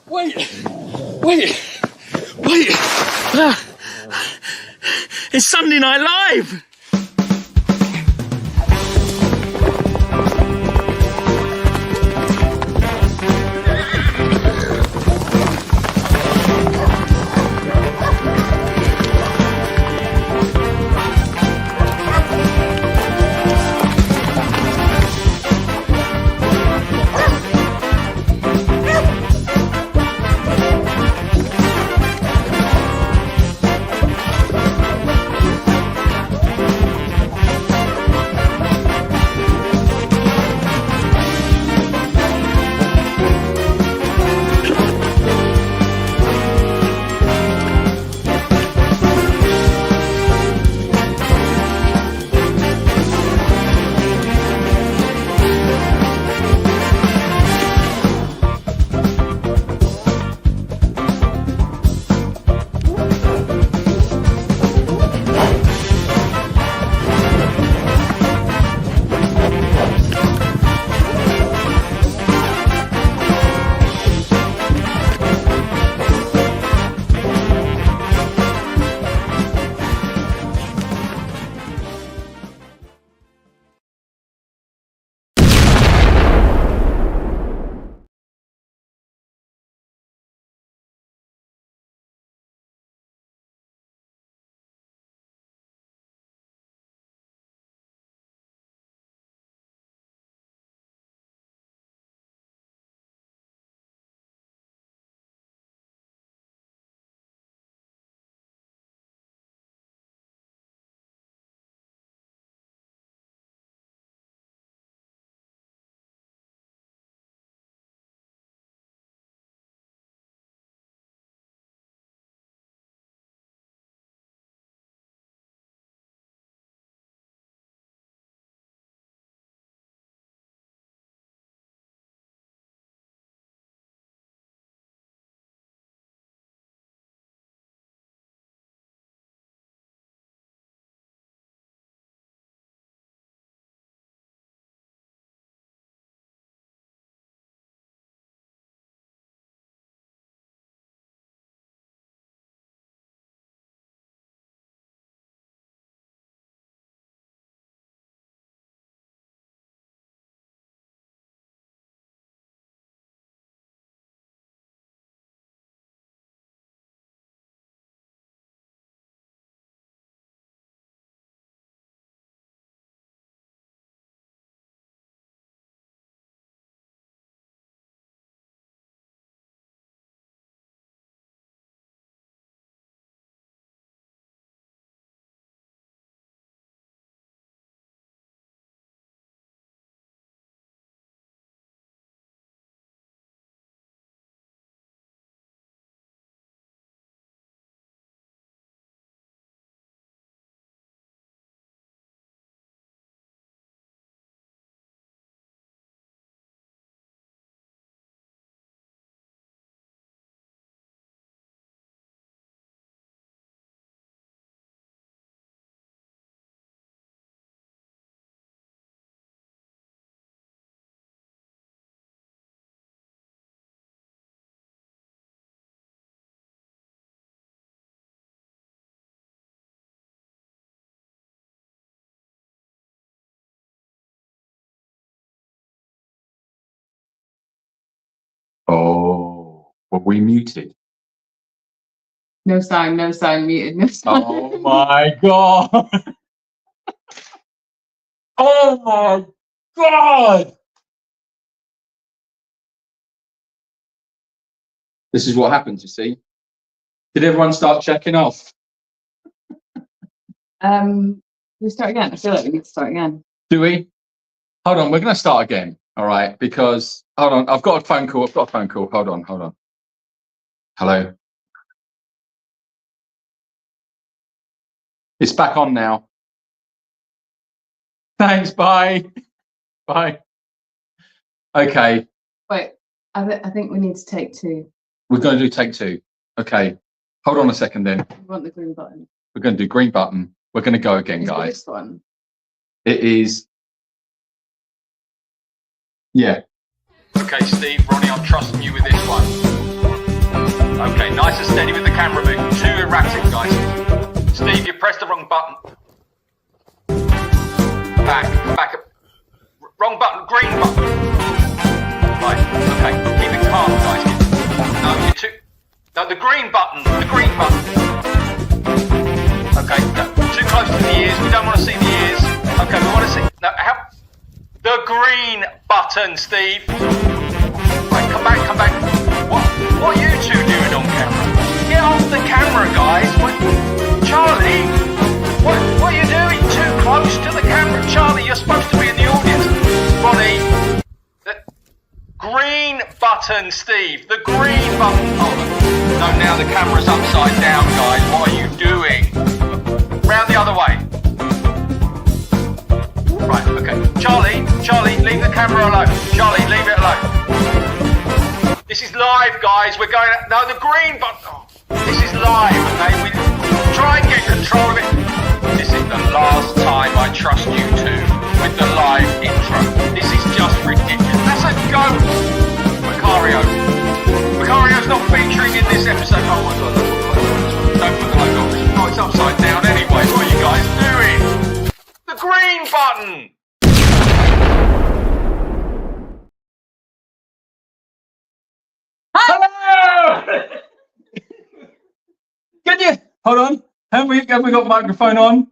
Wait. It's Sunday Night Live. Oh, were we muted? No sound, muted, no sound. Oh my god! Oh my god! This is what happens, you see. Did everyone start checking off? We start again. I feel like we need to start again. Do we? Hold on, we're going to start again. All right, because hold on, I've got a phone call. Hold on. Hello. It's back on now. Thanks. Bye. Bye. Okay. Wait, I think we need to take two. We're going to do take two. Okay. Hold on a second then. You want the green button? We're going to do green button. We're going to go again, Is it guys. this one? It is. Yeah. Okay, Steve, Ronnie, I'm trusting you with this one. Okay, nice and steady with the camera moving. Too erratic, guys. Steve, you pressed the wrong button. Back. Wrong button, green button. Right, okay. Keep it calm, guys. No, you're too... No, the green button. Okay, no, too close to the ears. We don't want to see the ears. Okay, we want to see... No, how... The green button, Steve. Right, come back. What are you two doing on camera? Get off the camera, guys. Charlie, what are you doing? Too close to the camera. Charlie, you're supposed to be in the audience. Ronnie, the green button, Steve. The green button. Oh, no, now the camera's upside down, guys. What are you doing? Round the other way. Right, okay. Charlie, leave the camera alone. Charlie, leave it alone. This is live, guys. We're going... No, the green button. Oh, this is live, okay? We try and get control of it. This is the last time I trust you two with the live intro. This is just ridiculous. That's a ghost. Macario's not featuring in this episode. Oh my God. Don't put the logo on. Oh, it's upside down anyway. What are you guys doing? The green button. Hello! Can you hold on? Have we got microphone on?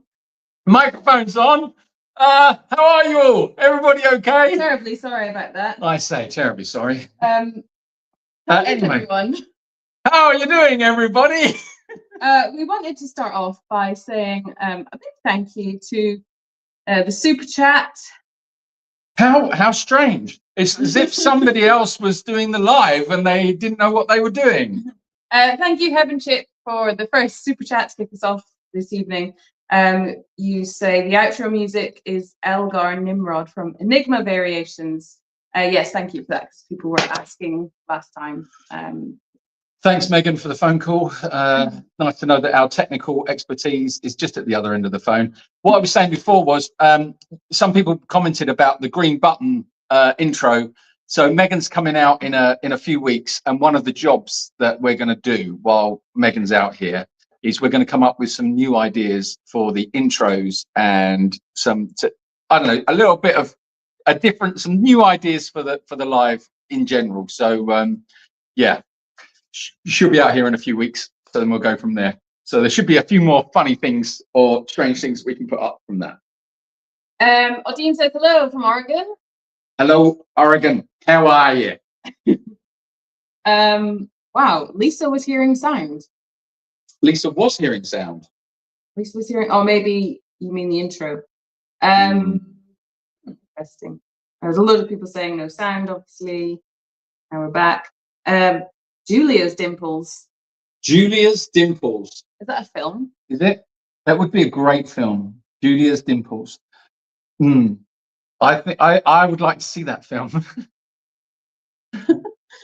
Microphone's on. How are you all? Everybody okay? Terribly sorry about that. I say terribly sorry. Anyway. Everyone. How are you doing, everybody? We wanted to start off by saying a big thank you to the super chat. How strange. It's as if somebody else was doing the live and they didn't know what they were doing. Thank you, Heaven Chip, for the first super chat to kick us off this evening. You say the outro music is Elgar Nimrod from Enigma Variations. Yes, thank you for that, because people were asking last time. Thanks, Megan, for the phone call. Nice to know that our technical expertise is just at the other end of the phone. What I was saying before was some people commented about the green button intro. So Megan's coming out in a few weeks, and one of the jobs that we're going to do while Megan's out here is we're going to come up with some new ideas for the intros and I don't know, a little bit of some new ideas for the live in general. So yeah. She'll be out here in a few weeks, so then we'll go from there. So there should be a few more funny things or strange things we can put up from that. Odine says hello from Oregon. Hello, Oregon. How are you? Wow, Lisa was hearing sound. Lisa was hearing sound. Lisa was hearing. Oh, maybe you mean the intro. Interesting. There's a lot of people saying no sound. Obviously, now we're back. Julia's Dimples. Julia's Dimples. Is that a film? Is it? That would be a great film. Julia's Dimples. I think I would like to see that film.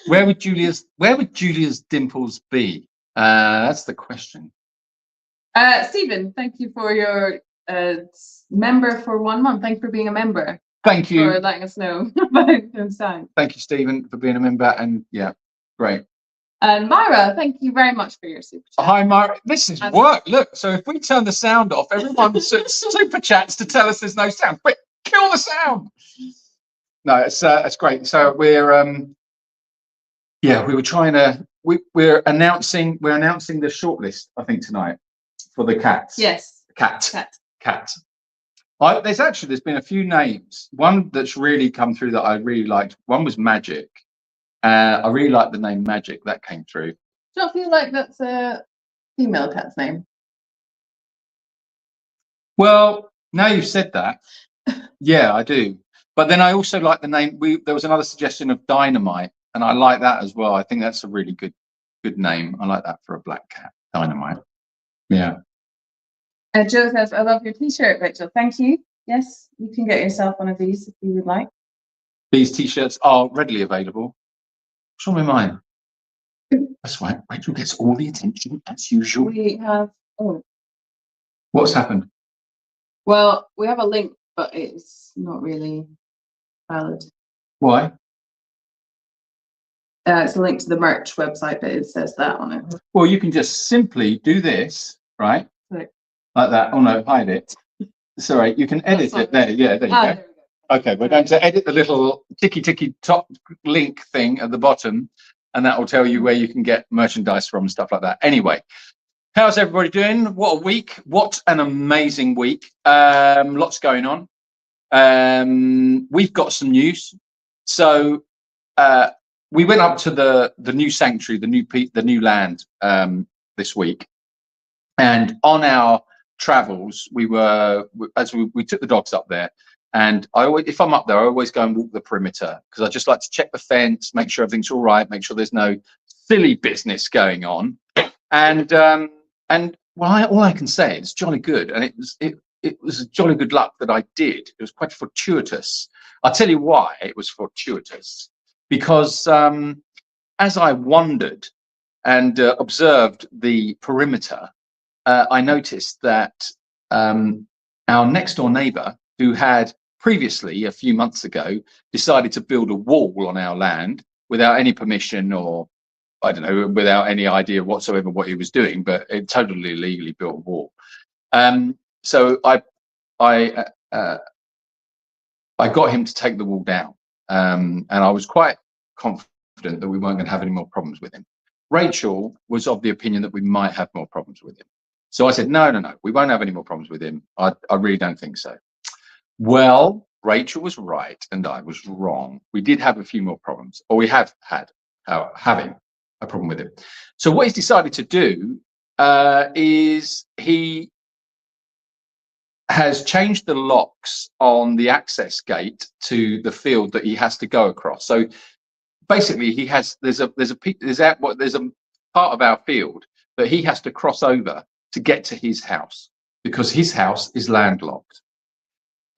Where would Julia's Dimples be? That's the question. Stephen, thank you for your member for 1 month. Thanks for being a member. Thank you for letting us know about the sound. Thank you, Stephen, for being a member, and yeah, great. And Myra, thank you very much for your super chat. Hi, Myra. This is work. Look, so if we turn the sound off, everyone super chats to tell us there's no sound. Quick, kill the sound. No, it's great. So we're we're announcing the shortlist, I think, tonight for the cats. Yes. Cat. There's been a few names. One that's really come through that I really liked. One was Magic. I really like the name Magic that came through. Do you feel like that's a female cat's name? Well, now you've said that, yeah, I do. But then I also like the name. There was another suggestion of Dynamite, and I like that as well. I think that's a really good name. I like that for a black cat, Dynamite. Yeah. Joe says, "I love your T-shirt, Rachel. Thank you. Yes, you can get yourself one of these if you would like." These T-shirts are readily available. What's wrong with mine? That's right. Rachel gets all the attention as usual. We have. Oh. What's happened? Well, we have a link, but it's not really valid. Why? It's a link to the merch website, but it says that on it. Well, you can just simply do this, right? Right. Like that. Oh no, hide it. Sorry, you can edit it there. Yeah, there you go. There we go. Okay, we're going to edit the little ticky top link thing at the bottom, and that will tell you where you can get merchandise from and stuff like that. Anyway, how's everybody doing? What a week. What an amazing week. Lots going on. We've got some news. So we went up to the new sanctuary, the new land this week, and on our travels we took the dogs up there, and I always, if I'm up there, I always go and walk the perimeter because I just like to check the fence, make sure everything's all right, make sure there's no silly business going on, and well, all I can say is jolly good, and it was jolly good luck that I did. It was quite fortuitous. I'll tell you why it was fortuitous. Because as I wandered and observed the perimeter, I noticed that our next door neighbour, who had previously, a few months ago, decided to build a wall on our land without any permission, or I don't know, without any idea whatsoever what he was doing, but it totally illegally built a wall. So I got him to take the wall down, and I was quite confident that we weren't going to have any more problems with him. Rachel was of the opinion that we might have more problems with him. So I said, no, we won't have any more problems with him. I really don't think so. Well, Rachel was right and I was wrong. We did have a few more problems, or we have had having a problem with him. So what he's decided to do is he has changed the locks on the access gate to the field that he has to go across. So basically, there's a part of our field that he has to cross over to get to his house, because his house is landlocked.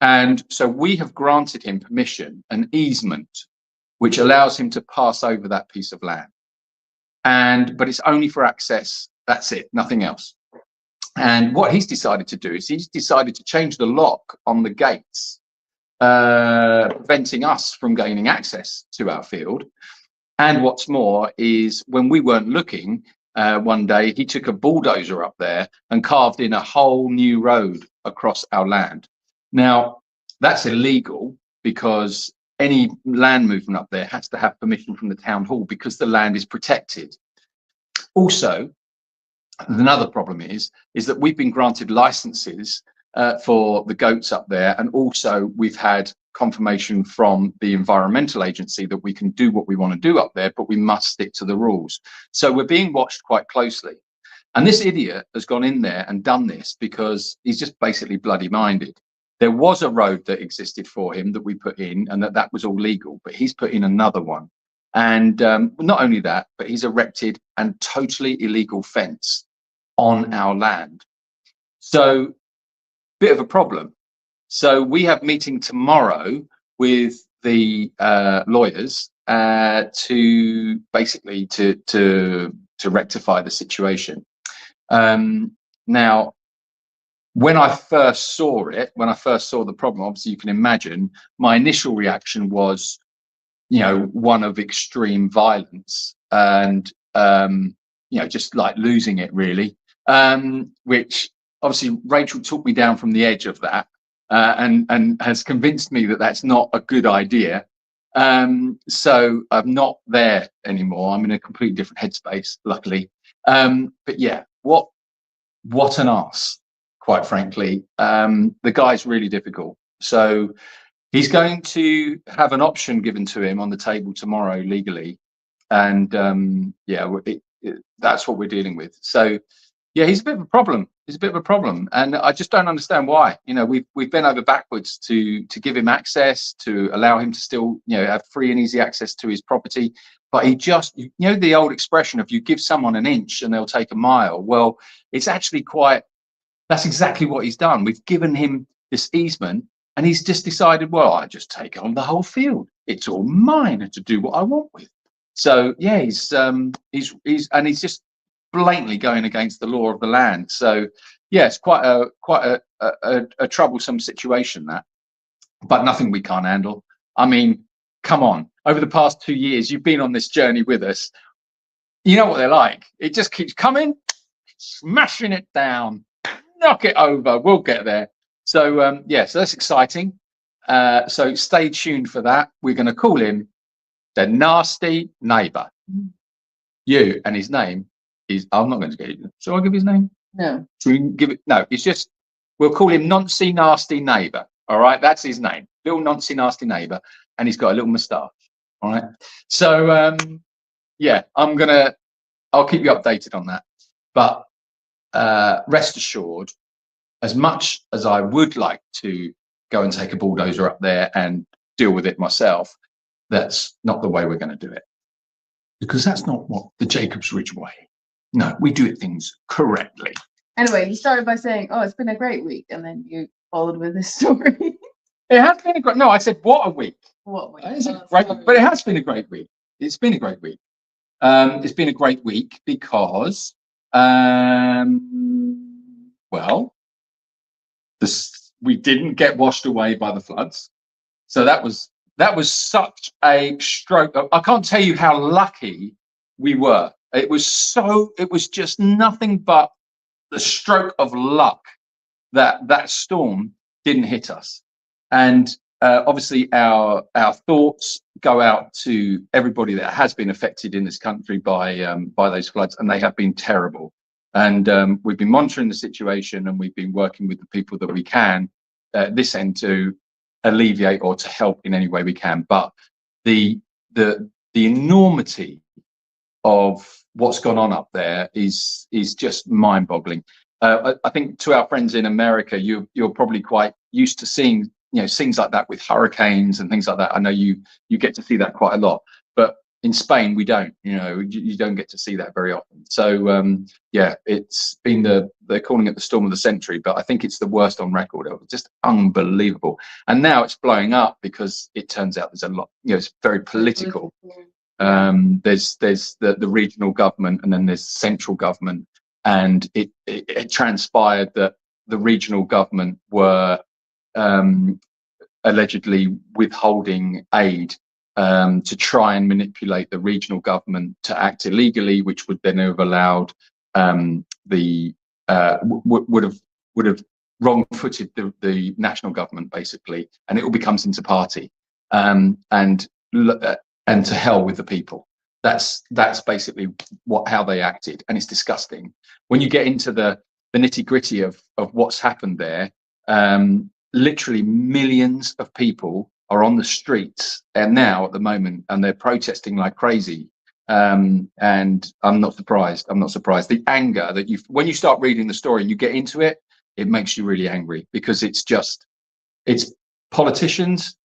And so we have granted him permission, an easement, which allows him to pass over that piece of land. But it's only for access. That's it, nothing else. And what he's decided to do is he's decided to change the lock on the gates, preventing us from gaining access to our field. And what's more is, when we weren't looking, one day he took a bulldozer up there and carved in a whole new road across our land. Now, that's illegal, because any land movement up there has to have permission from the town hall, because the land is protected. Also, another problem is that we've been granted licenses for the goats up there, and also we've had confirmation from the environmental agency that we can do what we want to do up there, but we must stick to the rules. So we're being watched quite closely. And this idiot has gone in there and done this because he's just basically bloody minded. There was a road that existed for him that we put in, and that was all legal, but he's put in another one. And not only that, but he's erected a totally illegal fence on our land. So, bit of a problem. So we have meeting tomorrow with the lawyers to basically to rectify the situation. Now, when I first saw the problem, obviously you can imagine my initial reaction was, one of extreme violence and just like losing it really. Which obviously Rachel took me down from the edge of that, and has convinced me that that's not a good idea. So I'm not there anymore. I'm in a completely different headspace, luckily. But yeah, what an arse, quite frankly. The guy's really difficult. So he's going to have an option given to him on the table tomorrow legally, and that's what we're dealing with. So yeah, he's a bit of a problem. And I just don't understand why. We've bent over backwards to give him access, to allow him to still have free and easy access to his property. But he just, the old expression of you give someone an inch and they'll take a mile. Well, it's actually that's exactly what he's done. We've given him this easement, and he's just decided, well, I just take on the whole field. It's all mine, and to do what I want with. So yeah, he's just blatantly going against the law of the land. So yeah, it's quite a troublesome situation, that, but nothing we can't handle. I mean, come on, over the past 2 years, you've been on this journey with us. You know what they're like. It just keeps coming, smashing it down, knock it over. We'll get there. So so that's exciting. So stay tuned for that. We're going to call him the nasty neighbour. You, and his name is, I'm not going to get it. Shall I give his name? No. Should we give it? No, it's just, we'll call him Noncy Nasty Neighbour. All right, that's his name. Little Noncy Nasty Neighbour. And he's got a little moustache. All right. So I'll keep you updated on that. But rest assured, as much as I would like to go and take a bulldozer up there and deal with it myself, that's not the way we're going to do it. Because that's not what the Jacob's Ridge way. No, we do things correctly. Anyway, you started by saying, "Oh, it's been a great week," and then you followed with this story. It has been a great. No, I said what a week. What week? It's a great, but it has been a great week. It's been a great week. It's been a great week because, we didn't get washed away by the floods, so that was such a stroke. I can't tell you how lucky we were. It was just nothing but the stroke of luck that storm didn't hit us. And obviously our thoughts go out to everybody that has been affected in this country by those floods, and they have been terrible. And we've been monitoring the situation, and we've been working with the people that we can at this end to alleviate or to help in any way we can. But the enormity of what's gone on up there is just mind-boggling. I think to our friends in America, you're probably quite used to seeing scenes like that with hurricanes and things like that. I know you get to see that quite a lot, but in Spain we don't. You don't get to see that very often. So it's been they're calling it the storm of the century, but I think it's the worst on record. It was just unbelievable. And now it's blowing up because it turns out there's a lot. It's very political. There's the regional government, and then there's central government, and it transpired that the regional government were allegedly withholding aid to try and manipulate the regional government to act illegally, which would then have allowed would have wrong-footed the national government, basically, and it all becomes into party and to hell with the people. That's basically how they acted, and it's disgusting. When you get into the nitty-gritty of what's happened there, literally millions of people are on the streets and now at the moment, and they're protesting like crazy. And I'm not surprised. The anger that when you start reading the story and you get into it, it makes you really angry, because it's politicians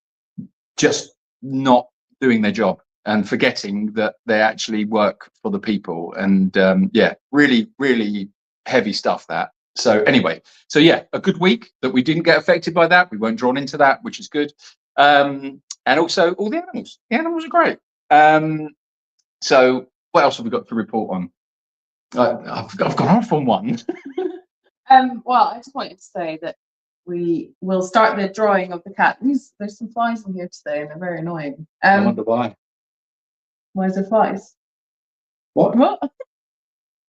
just not doing their job and forgetting that they actually work for the people. And really, really heavy stuff that. So anyway, a good week that we didn't get affected by that. We weren't drawn into that, which is good. And also all the animals are great. So what else have we got to report on? I've gone off on one. Well, I just wanted to say that we will start the drawing of the cat. There's some flies in here today, and they're very annoying. I wonder why. Why is there flies? What?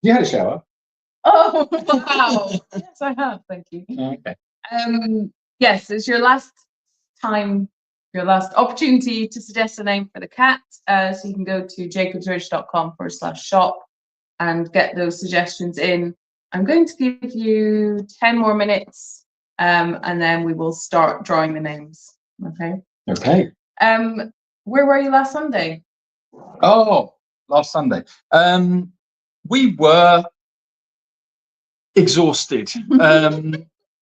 You had a shower? Oh, wow. Yes, I have. Thank you. Okay. Yes, it's your last opportunity to suggest a name for the cat. So you can go to jacobsridge.com/shop and get those suggestions in. I'm going to give you 10 more minutes, and then we will start drawing the names. Okay. Okay. Where were you last Sunday? Oh, last Sunday. We were exhausted.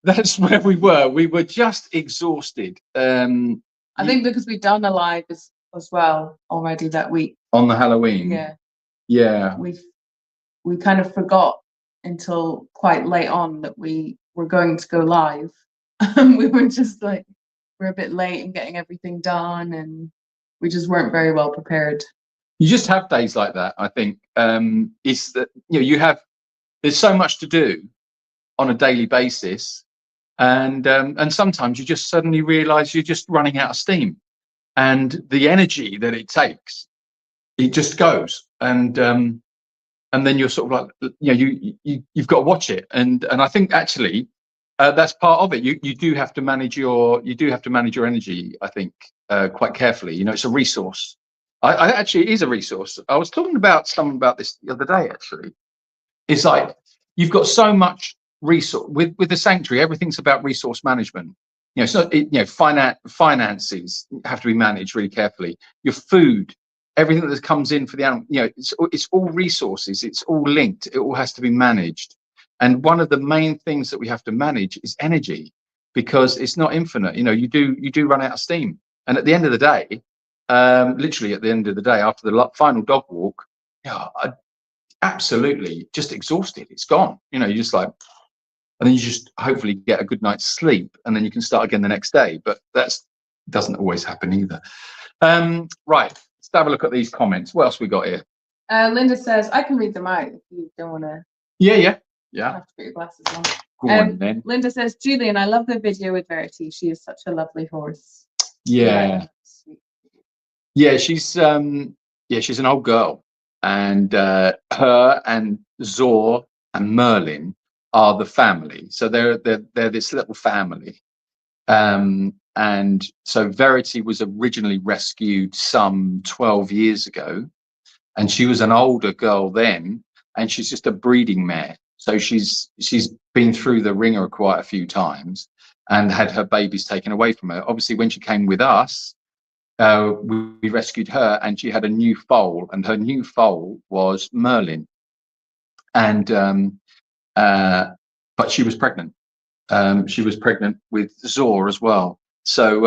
That's where we were. We were just exhausted. I think because we'd done a live as well already that week. On the Halloween. Yeah. Yeah. We kind of forgot until quite late on that we were going to go live. We were just like, we're a bit late in getting everything done, and we just weren't very well prepared. You just have days like that, I think. It's that there's so much to do on a daily basis, and sometimes you just suddenly realize you're just running out of steam, and the energy that it takes, it just goes. And then you're sort of like, you've got to watch it. And I think actually that's part of it. You do have to manage your energy, I think, quite carefully. It's a resource. I actually, it is a resource. I was talking about someone about this the other day, actually. It's like you've got so much resource with the sanctuary. Everything's about resource management. Finances have to be managed really carefully. Your food, everything that comes in for the animal, it's all resources. It's all linked. It all has to be managed. And one of the main things that we have to manage is energy, because it's not infinite. You do run out of steam. And at the end of the day, literally at the end of the day, after the final dog walk, I absolutely just exhausted. It's gone. You're just like, and then you just hopefully get a good night's sleep, and then you can start again the next day. But that doesn't always happen either. Right, let's have a look at these comments. What else we got here? Linda says, I can read them out if you don't want to. Yeah. Have to put your glasses on. Go on then. Linda says, Julian, I love the video with Verity. She is such a lovely horse. Yeah, she's an old girl, and her and Zor and Merlin are the family. So they're this little family. And so Verity was originally rescued some 12 years ago, and she was an older girl then, and she's just a breeding mare. So she's been through the ringer quite a few times and had her babies taken away from her. Obviously, when she came with us, we rescued her, and she had a new foal, and her new foal was Merlin. And but she was pregnant. She was pregnant with Zor as well. So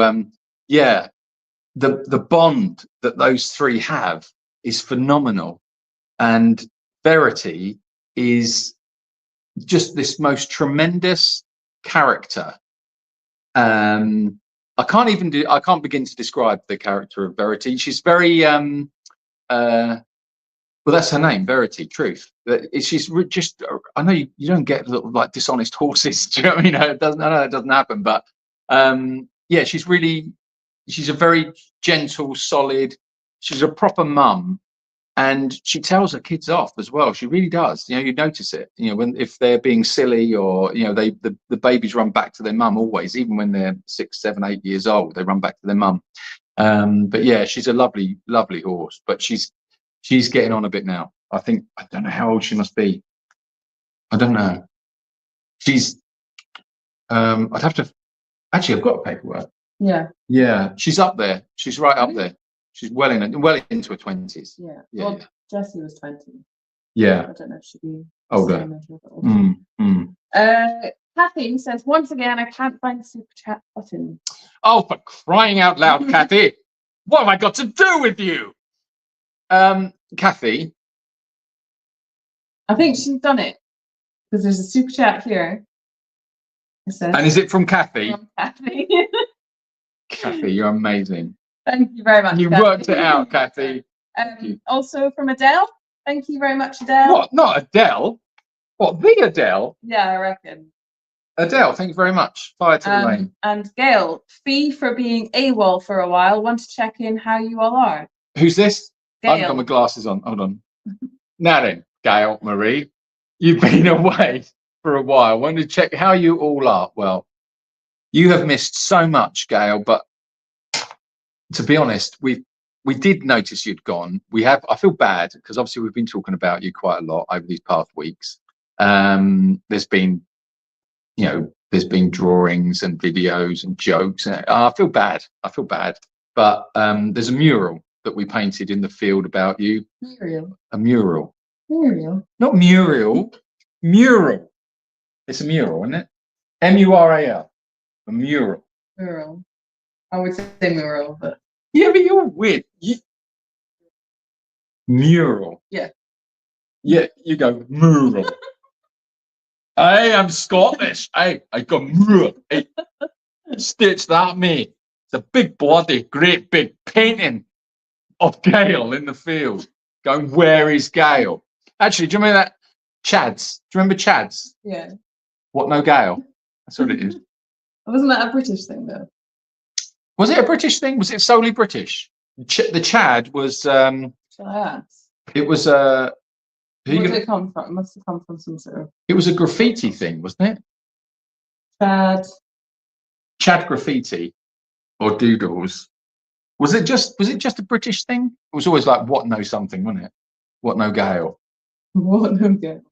the bond that those three have is phenomenal, and Verity is just this most tremendous character. I can't begin to describe the character of Verity. She's very well, that's her name, Verity, truth. She's just, I know you don't get like dishonest horses. Do you know what I mean? It doesn't happen. But she's a very gentle, solid. She's a proper mum, and she tells her kids off as well. She really does. You notice it. If they're being silly, or the babies run back to their mum always, even when they're 6, 7, 8 years old, they run back to their mum. But yeah, she's a lovely, lovely horse. But she's getting on a bit now. I don't know how old she must be. I don't know. She's I'd have to actually, I've got paperwork. Yeah, she's up there. She's right up there. She's well into her 20s. Yeah. Well, Jessie was 20. Yeah. I don't know if she'd be older. Kathy says, once again, I can't find the super chat button. Oh, for crying out loud, Kathy! What have I got to do with you? Kathy, I think she's done it, because there's a super chat here. And is it from Kathy? From Kathy. Kathy, you're amazing. Thank you very much. You worked it out, Kathy. Also from Adele. Thank you very much, Adele. What? Not Adele? What? The Adele? Yeah, I reckon. Adele, thank you very much. Fire to the lane. And Gail, fee for being AWOL for a while. Want to check in how you all are. Who's this? Gail. I haven't got my glasses on. Hold on. Now then, Gail Marie, you've been away for a while. Want to check how you all are. Well, you have missed so much, Gail, but to be honest, we did notice you'd gone. I feel bad because obviously we've been talking about you quite a lot over these past weeks. There's been drawings and videos and jokes. I feel bad. But there's a mural that we painted in the field about you. A mural. Not Muriel. Mural. It's a mural, isn't it? M-U-R-A-L. A mural. Mural. I would say mural, but yeah, but you're weird. Mural. Yeah. Yeah, you go mural. Hey, I'm Scottish. Hey, I go mural. Hey, stitch that, mate. It's a big bloody great big painting of Gail in the field. Going, where is Gail? Actually, do you remember that? Chads. Do you remember Chads? Yeah. What, no Gail? That's what it is. Wasn't that a British thing though? Was it a British thing? Was it solely British? The Chad was. Shall I ask? It was Where did it come from? It must have come from some sort of. It was a graffiti thing, wasn't it? Chad graffiti or doodles. Was it just a British thing? It was always like what no something, wasn't it? What no Gale. What no Gale.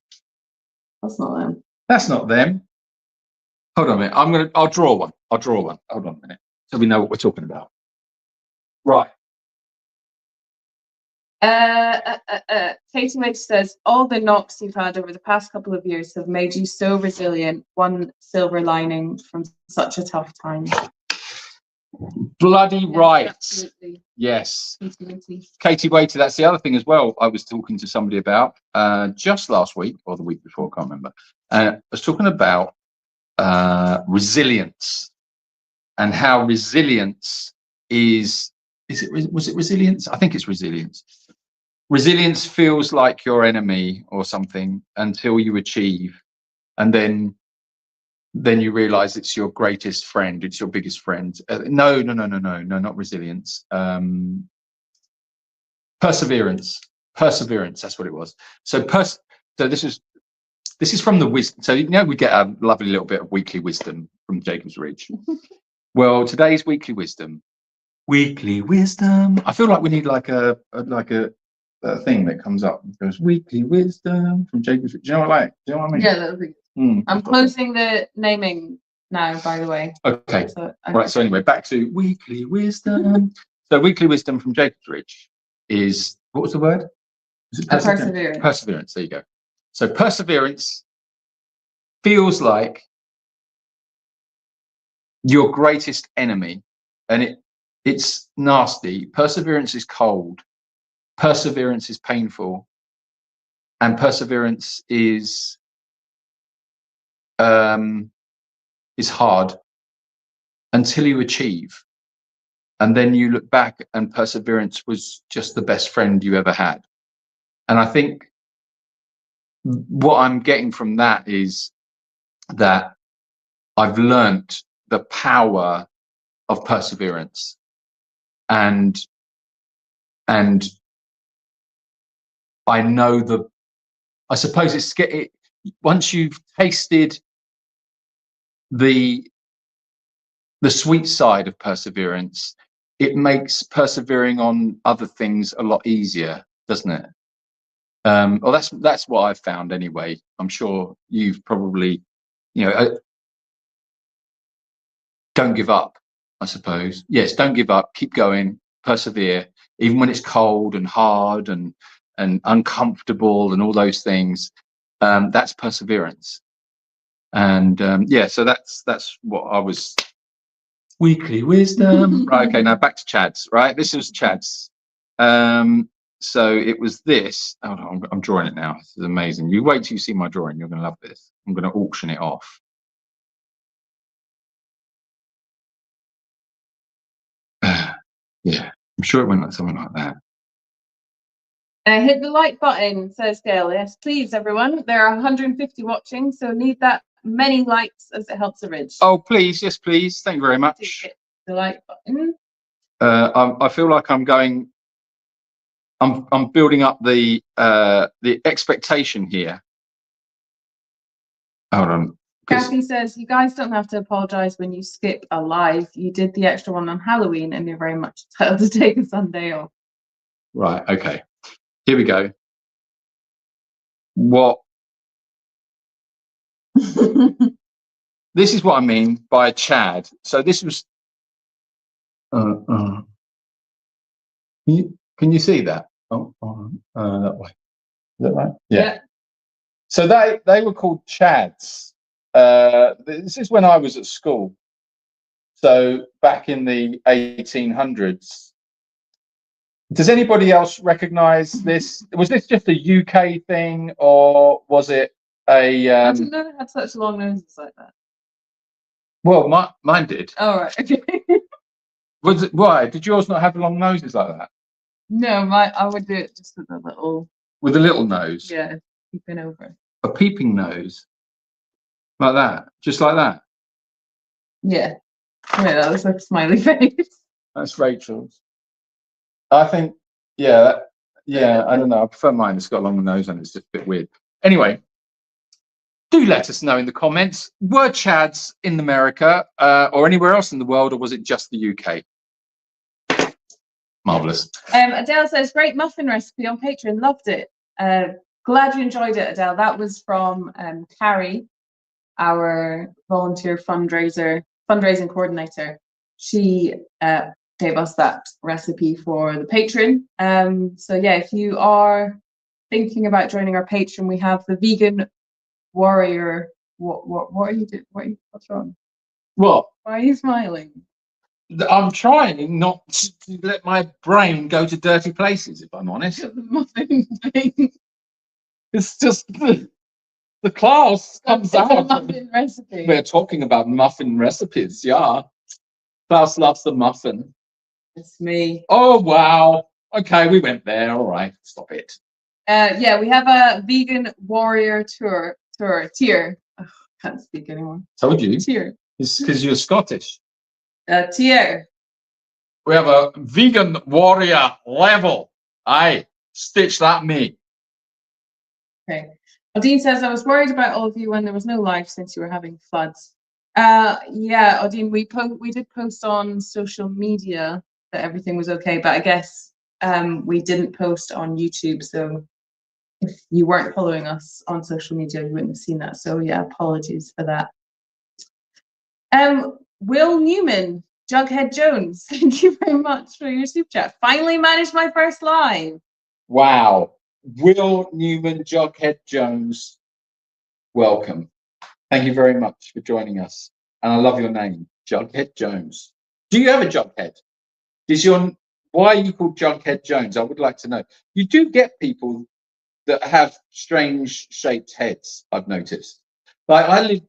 That's not them. That's not them. Hold on a minute. I'll draw one. Hold on a minute. So we know what we're talking about. Right. Katie Wade says, all the knocks you've had over the past couple of years have made you so resilient. One silver lining from such a tough time. Bloody right. Absolutely. Yes. Katie Waiter, that's the other thing as well. I was talking to somebody about just last week or the week before, I can't remember. I was talking about resilience and how resilience was it resilience? I think it's resilience. Resilience feels like your enemy or something until you achieve, and then you realize it's your greatest friend, it's your biggest friend. No, not resilience. Perseverance, that's what it was. So this is from the wisdom. So we get a lovely little bit of weekly wisdom from Jacob's Ridge. Well, today's weekly wisdom. I feel like we need like a thing that comes up. It goes weekly wisdom from Jacob's Ridge. Do you know what I mean? Yeah, that would be. I'm closing the naming now, by the way. Okay. Right. So anyway, back to weekly wisdom. So weekly wisdom from Jacob's Ridge is, what was the word? Was it perseverance? Perseverance. There you go. So perseverance feels like your greatest enemy, and it's nasty. Perseverance is cold. Perseverance is painful, and perseverance is hard until you achieve, and then you look back and perseverance was just the best friend you ever had. And I think what I'm getting from that is that I've learnt the power of perseverance, and I know I suppose once you've tasted the sweet side of perseverance, it makes persevering on other things a lot easier, doesn't it? Well, that's what I've found anyway. I'm sure you've probably, don't give up, I suppose. Yes, don't give up, keep going, persevere, even when it's cold and hard and uncomfortable and all those things. That's perseverance. And so that's what I was. Weekly wisdom. Right, okay, now back to Chad's. Right, this was Chad's. So it was this. Hold on, I'm drawing it now. This is amazing. You wait till you see my drawing. You're going to love this. I'm going to auction it off. Yeah, I'm sure it went like something like that. Hit the like button, says Gail. Yes, please, everyone. There are 150 watching, so need that many likes as it helps the Ridge. Oh, please, yes, please. Thank you very much. Hit the like button. I feel like I'm building up the expectation here. Hold on. Kathy says, you guys don't have to apologize when you skip a live. You did the extra one on Halloween and you're very much entitled to take a Sunday off. Right, okay. Here we go. What? This is what I mean by Chad. So this was... Can you see that? Oh, that way. Is that right? Yeah. So they were called Chads. This is when I was at school. So back in the 1800s. Does anybody else recognise this? Was this just a UK thing, or was it a? I didn't know they had such long noses like that. Well, mine did. Oh, right. Okay. Was it, why? Did yours not have long noses like that? No, I would do it just with a little. With a little nose? Yeah, peeping over. A peeping nose? Like that? Just like that? Yeah. Wait, that looks like a smiley face. That's Rachel's. I think, yeah, I don't know. I prefer mine. It's got a longer nose and it's just a bit weird. Anyway, do let us know in the comments. Were Chads in America or anywhere else in the world, or was it just the UK? Marvelous. Adele says, great muffin recipe on Patreon. Loved it. Glad you enjoyed it, Adele. That was from Carrie, our volunteer fundraising coordinator. She gave us that recipe for the patron. So yeah, if you are thinking about joining our patron, we have the vegan warrior. What are you doing? What's wrong? What? Why are you smiling? I'm trying not to let my brain go to dirty places, if I'm honest. The muffin thing. It's just the class comes It's a out. muffin recipe. We're talking about muffin recipes, yeah. Klaus loves the muffin. It's me. Oh, wow. Okay, we went there. All right, stop it. Yeah, we have a vegan warrior tier. Oh, can't speak anymore. Told you. Tier. It's because you're Scottish. Tier. We have a vegan warrior level. Aye, stitch that me. Okay. Odine says, I was worried about all of you when there was no life since you were having floods. Yeah, Odine, we did post on social media that everything was okay, but I guess we didn't post on YouTube, so if you weren't following us on social media, you wouldn't have seen that. So yeah, apologies for that. Will Newman, Jughead Jones, thank you very much for your super chat. Finally managed my first live. Wow. Will Newman, Jughead Jones, welcome. Thank you very much for joining us. And I love your name, Jughead Jones. Do you have a Jughead? Why are you called Jughead Jones? I would like to know. You do get people that have strange shaped heads, I've noticed. Like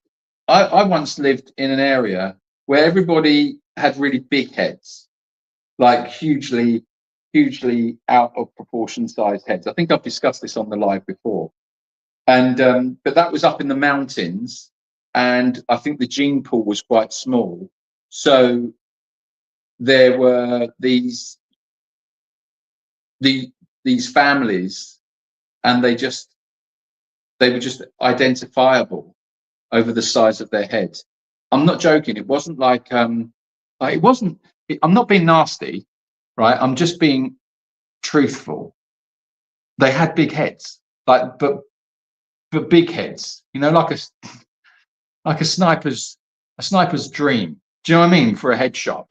I once lived in an area where everybody had really big heads, like hugely out of proportion sized heads. I think I've discussed this on the live before. And but that was up in the mountains, and I think the gene pool was quite small. So there were these families, and they were just identifiable over the size of their heads. I'm not joking. It wasn't like it wasn't. I'm not being nasty, right? I'm just being truthful. They had big heads, but big heads. You know, like a sniper's dream. Do you know what I mean? For a headshot,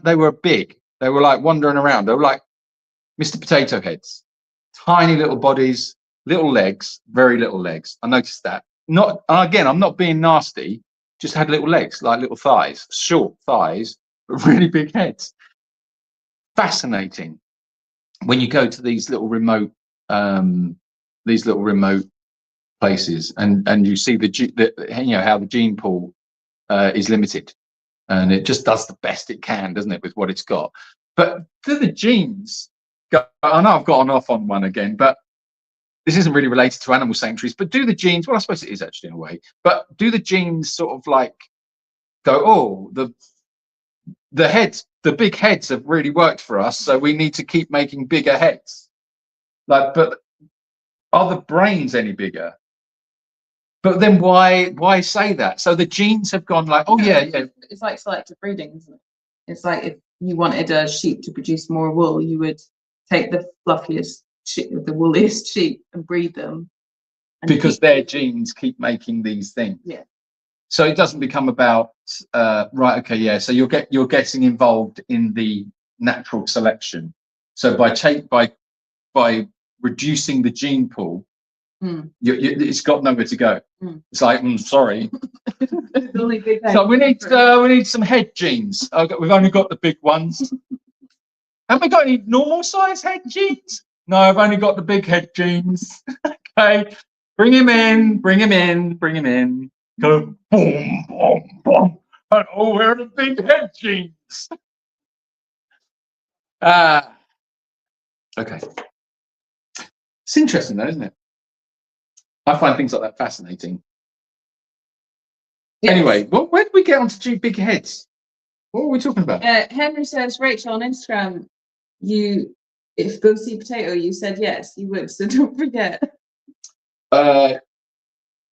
they were big. They were like wandering around. They were like Mr. Potato Heads, tiny little bodies, little legs, very little legs. I noticed that. Not again. I'm not being nasty. Just had little legs, like little thighs, short thighs, but really big heads. Fascinating. When you go to these little remote places, and you see how the gene pool is limited, and it just does the best it can, doesn't it, with what it's got. But do the genes go? I know I've gotten off on one again, but this isn't really related to animal sanctuaries. But do the genes? Well, I suppose it is actually in a way. But do the genes sort of like go? Oh, the heads, the big heads have really worked for us, so we need to keep making bigger heads. Like, but are the brains any bigger? But then why say that? So the genes have gone like, oh yeah. It's like selective breeding, isn't it? It's like if you wanted a sheep to produce more wool, you would take the fluffiest sheep, the wooliest sheep, and breed them. Because their genes keep making these things. Yeah. So it doesn't become about right. Okay. Yeah. So you're getting involved in the natural selection. So by reducing the gene pool, it's got nowhere to go. It's like, sorry. So we need some head genes. We've only got the big ones. Have we got any normal size head genes? No, I've only got the big head genes. Okay, bring him in. Go boom, boom, boom. And we're the big head genes. Okay. It's interesting though, isn't it? I find things like that fascinating. Yes. Anyway, where did we get onto big heads? What were we talking about? Henry says, Rachel on Instagram, if go see Potato, you said yes, you would, so don't forget.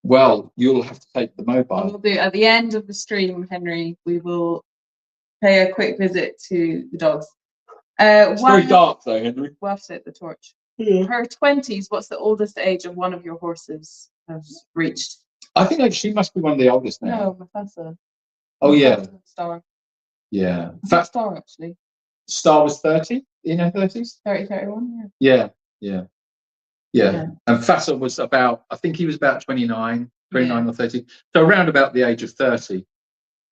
Well, you'll have to take the mobile. We'll do at the end of the stream, Henry. We will pay a quick visit to the dogs. It's very dark though, Henry. We'll have to take the torch. Yeah. Her 20s. What's the oldest age of one of your horses has reached? I think she must be one of the oldest now. No, Mufasa. Oh yeah. Star. Yeah. Star actually. Star was 30 in her 30s. 30, 31. Yeah. And Fassa was I think he was about 29 or 30. So around about the age of 30.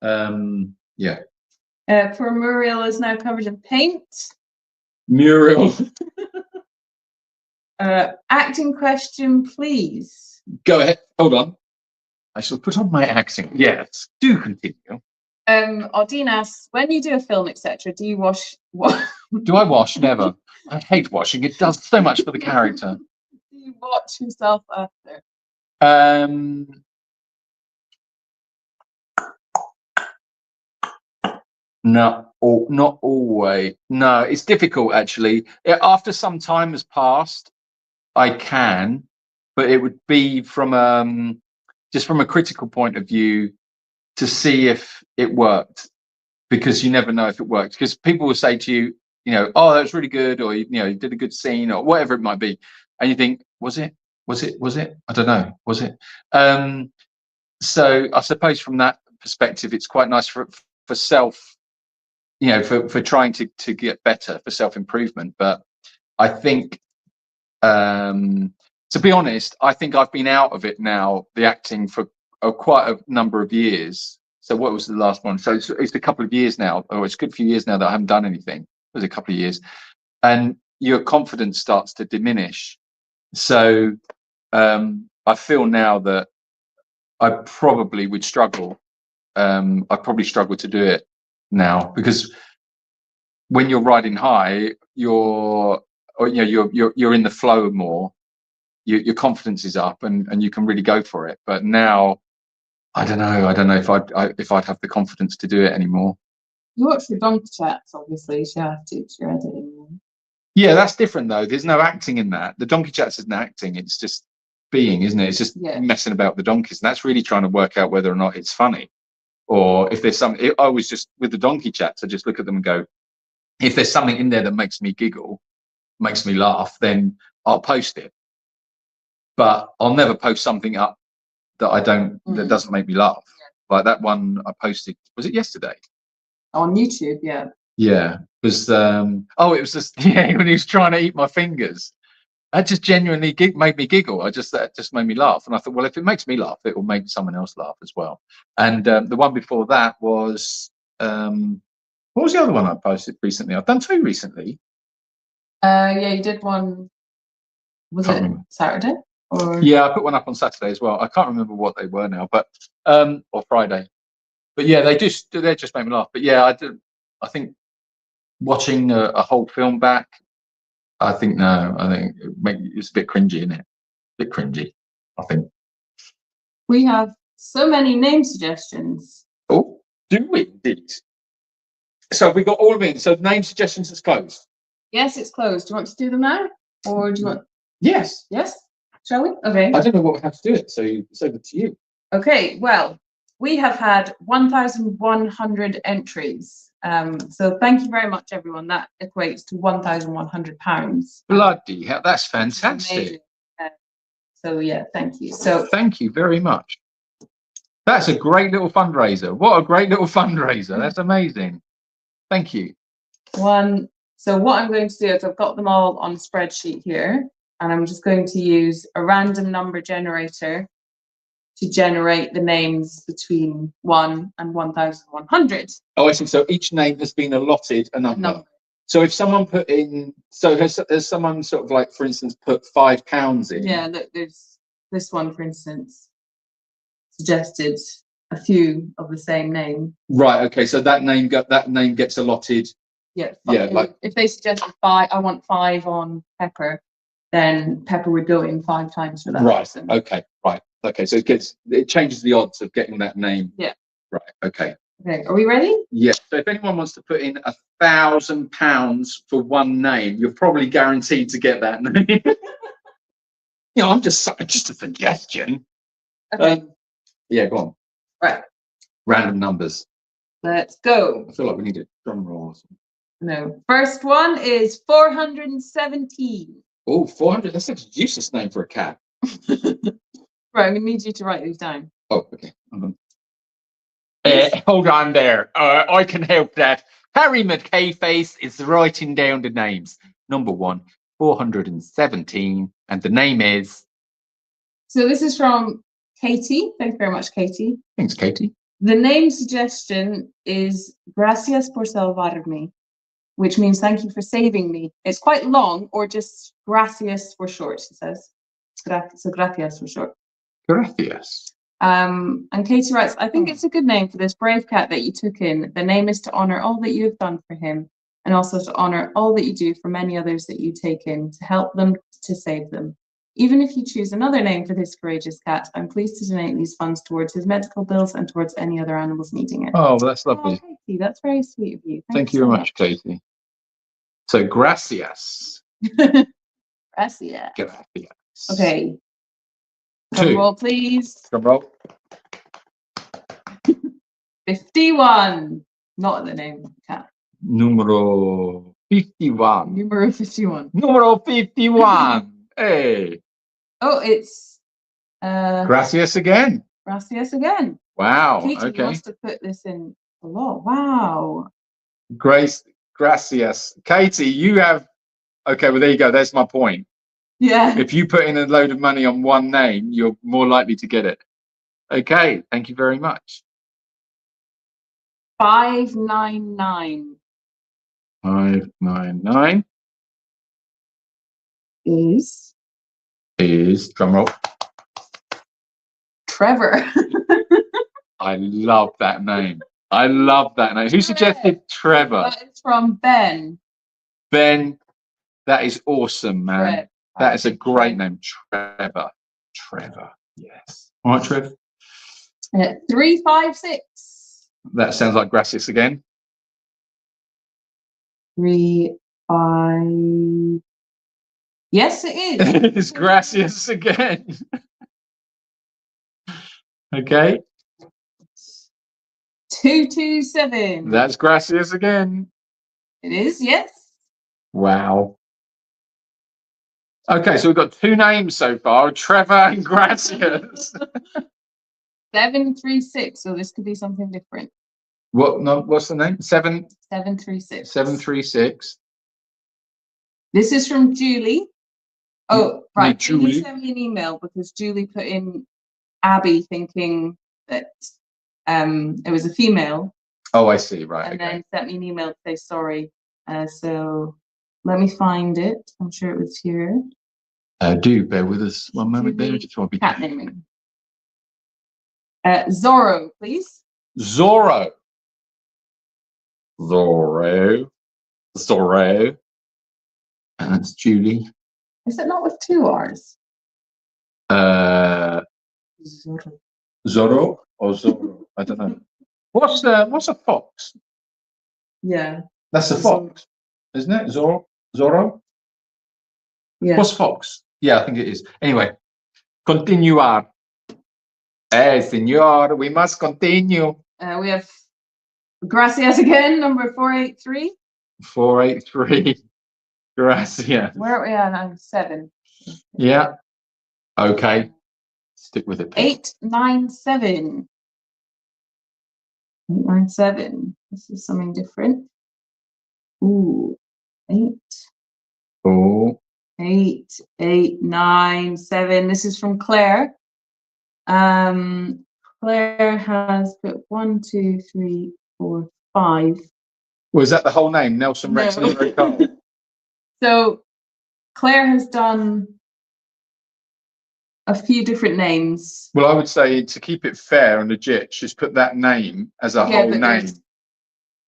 Poor Muriel is now covered in paint. Muriel. Acting question, please. Go ahead. Hold on. I shall put on my acting. Yes. Do continue. Aldine asks, when you do a film, etc., do you wash? Do I wash? Never. I hate washing. It does so much for the character. Do you watch yourself after? No, not always. No, it's difficult actually. After some time has passed, I can, but it would be from just from a critical point of view to see if it worked, because you never know if it worked. Because people will say to you, oh, that was really good, or you did a good scene, or whatever it might be, and you think, was it? I don't know. Was it? So I suppose from that perspective, it's quite nice for self. For trying to get better, for self-improvement. But I think, to be honest, I think I've been out of it now, the acting, for quite a number of years. So what was the last one? So it's a couple of years now, or it's a good few years now that I haven't done anything. It was a couple of years. And your confidence starts to diminish. So I feel now that I probably would struggle. I'd probably struggle to do it now, because when you're riding high, you're in the flow more. Your confidence is up, and you can really go for it. But now, I don't know if I'd have the confidence to do it anymore. You watch the donkey chats, obviously. You have to. You're editing. Yeah, that's different though. There's no acting in that. The donkey chats isn't acting. It's just being, isn't it? It's just messing about with the donkeys, and that's really trying to work out whether or not it's funny. Or if there's something, I was just with the donkey chats, I just look at them and go, if there's something in there that makes me giggle, makes me laugh, then I'll post it. But I'll never post something up that that doesn't make me laugh. Like that one I posted, was it yesterday? On YouTube, yeah. Yeah. It was, it was just, when he was trying to eat my fingers. That just genuinely made me giggle. That just made me laugh. And I thought, well, if it makes me laugh, it will make someone else laugh as well. And the one before that was, what was the other one I posted recently? I've done two recently. You did one, was it Saturday? Or? Yeah, I put one up on Saturday as well. I can't remember what they were now, but, or Friday. But yeah, they just made me laugh. But yeah, I think watching a whole film back, I think it's a bit cringy, isn't it? A bit cringy, I think. We have so many name suggestions. Oh, do we indeed? So we got all of it. So name suggestions is closed. Yes, it's closed. Do you want to do them now, or do you want? Yes. Yes. Shall we? Okay. I don't know what we have to do it. So it's over to you. Okay. Well, we have had 1,100 entries. So thank you very much, everyone. That equates to £1,100. Bloody hell, that's fantastic. So yeah, thank you. So thank you very much. That's a great little fundraiser. What a great little fundraiser. That's amazing. Thank you. So what I'm going to do is I've got them all on a spreadsheet here, and I'm just going to use a random number generator to generate the names between 1 and 1,100. Oh, I see. So each name has been allotted a number. So if someone put in, so has someone sort of like, for instance, put £5 in? Yeah, look, there's this one, for instance, suggested a few of the same name. Right. Okay. So that name gets allotted. Yeah. Yeah. Like if they suggested 5, I want 5 on Pepper, then Pepper would go in 5 times for that. Right. Person. Okay. Right. Okay, so it changes the odds of getting that name. Yeah. Right. Okay. Okay, are we ready? Yeah. So if anyone wants to put in £1,000 for one name, you're probably guaranteed to get that name. I'm just a suggestion. Okay. Yeah, go on. Right. Random numbers. Let's go. I feel like we need a drum roll or something. No. First one is 417. Oh, 400. That's a useless name for a cat. Right, I'm gonna need you to write these down. Oh, okay. Hold on there. I can help that. Harry McKayface is writing down the names. Number 1, 417, and the name is. So this is from Katie. Thank you very much, Katie. Thanks, Katie. The name suggestion is Gracias por salvarme, which means thank you for saving me. It's quite long, or just gracias for short, it says. So gracias for short. Gracias. And Katie writes, I think it's a good name for this brave cat that you took in. The name is to honor all that you have done for him, and also to honor all that you do for many others that you take in, to help them, to save them. Even if you choose another name for this courageous cat, I'm pleased to donate these funds towards his medical bills and towards any other animals needing it. Oh, well, that's lovely. Oh, Katie, that's very sweet of you. Thank you very much, Katie. So, gracias. Gracias. Gracias. Okay. 2. Drum roll, please. Drum roll. 51. Not the name of the cat. Numero 51. Numero 51. Numero 51. Hey. Oh, it's Gracias again. Gracias again. Wow. Katie Okay. wants to put this in a lot. Wow. Gracias. Katie, you have. Okay, well, there you go. There's my point. Yeah. If you put in a load of money on one name, you're more likely to get it. Okay. Thank you very much. 599 599 is drum roll. Trevor. I love that name. I love that name. Who suggested Trevor? That is from Ben. Ben, that is awesome, man. Trev. That is a great name. Trevor. Yes. All right, Trev. 356. That sounds like gracias again. 3, 5. Yes, it is. It's gracias again. Okay. 227. That's gracias again. It is, yes. Wow. Okay, so we've got 2 names so far, Trevor and Gracias. 736. So this could be something different. What's the name? 736. 736. This is from Julie. Oh, right. Julie. Julie sent me an email because Julie put in Abby thinking that it was a female. Oh, I see. Right. And Okay. then sent me an email to say sorry. So let me find it. I'm sure it was here. Do bear with us one moment there. Just want to be Cat naming. Zorro, please. Zorro. And that's Julie. Is it not with 2 R's? Zorro or Zorro? I don't know. What's a fox? Yeah. That's a fox, isn't it? Zorro? Yeah. What's fox? Yeah, I think it is. Anyway, continuar. Señor, we must continue. We have Gracias again, number 483. 483. Gracias. Where are we at now? 7. Yeah. Okay. Stick with it. 897. 897. This is something different. Ooh. 8. Oh. 8, 8, 9, 7. This is from Claire. Claire has put 1, 2, 3, 4, 5. Was that the whole name? Nelson Rex No. Leo Cole? So Claire has done a few different names. Well, I would say to keep it fair and legit, just put that name as a whole but name.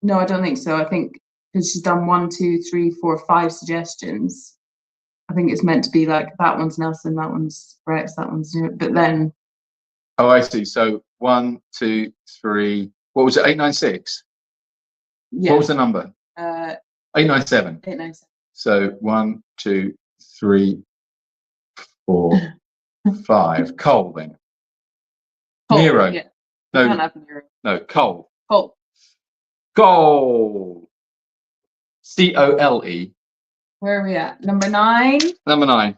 No, I don't think so. I think because she's done 1, 2, 3, 4, 5 suggestions. I think it's meant to be like that one's Nelson, that one's Rex, that one's. But then Oh, I see. So 1, 2, 3. What was it? 896. Yeah. What was the number? 897. 897. So 1, 2, 3, 4, 5. Cole then. Cole, Nero. Yeah. No, Can't have Nero. no, Cole. Cole. Cole. Cole. Where are we at? Number 9. Number 9.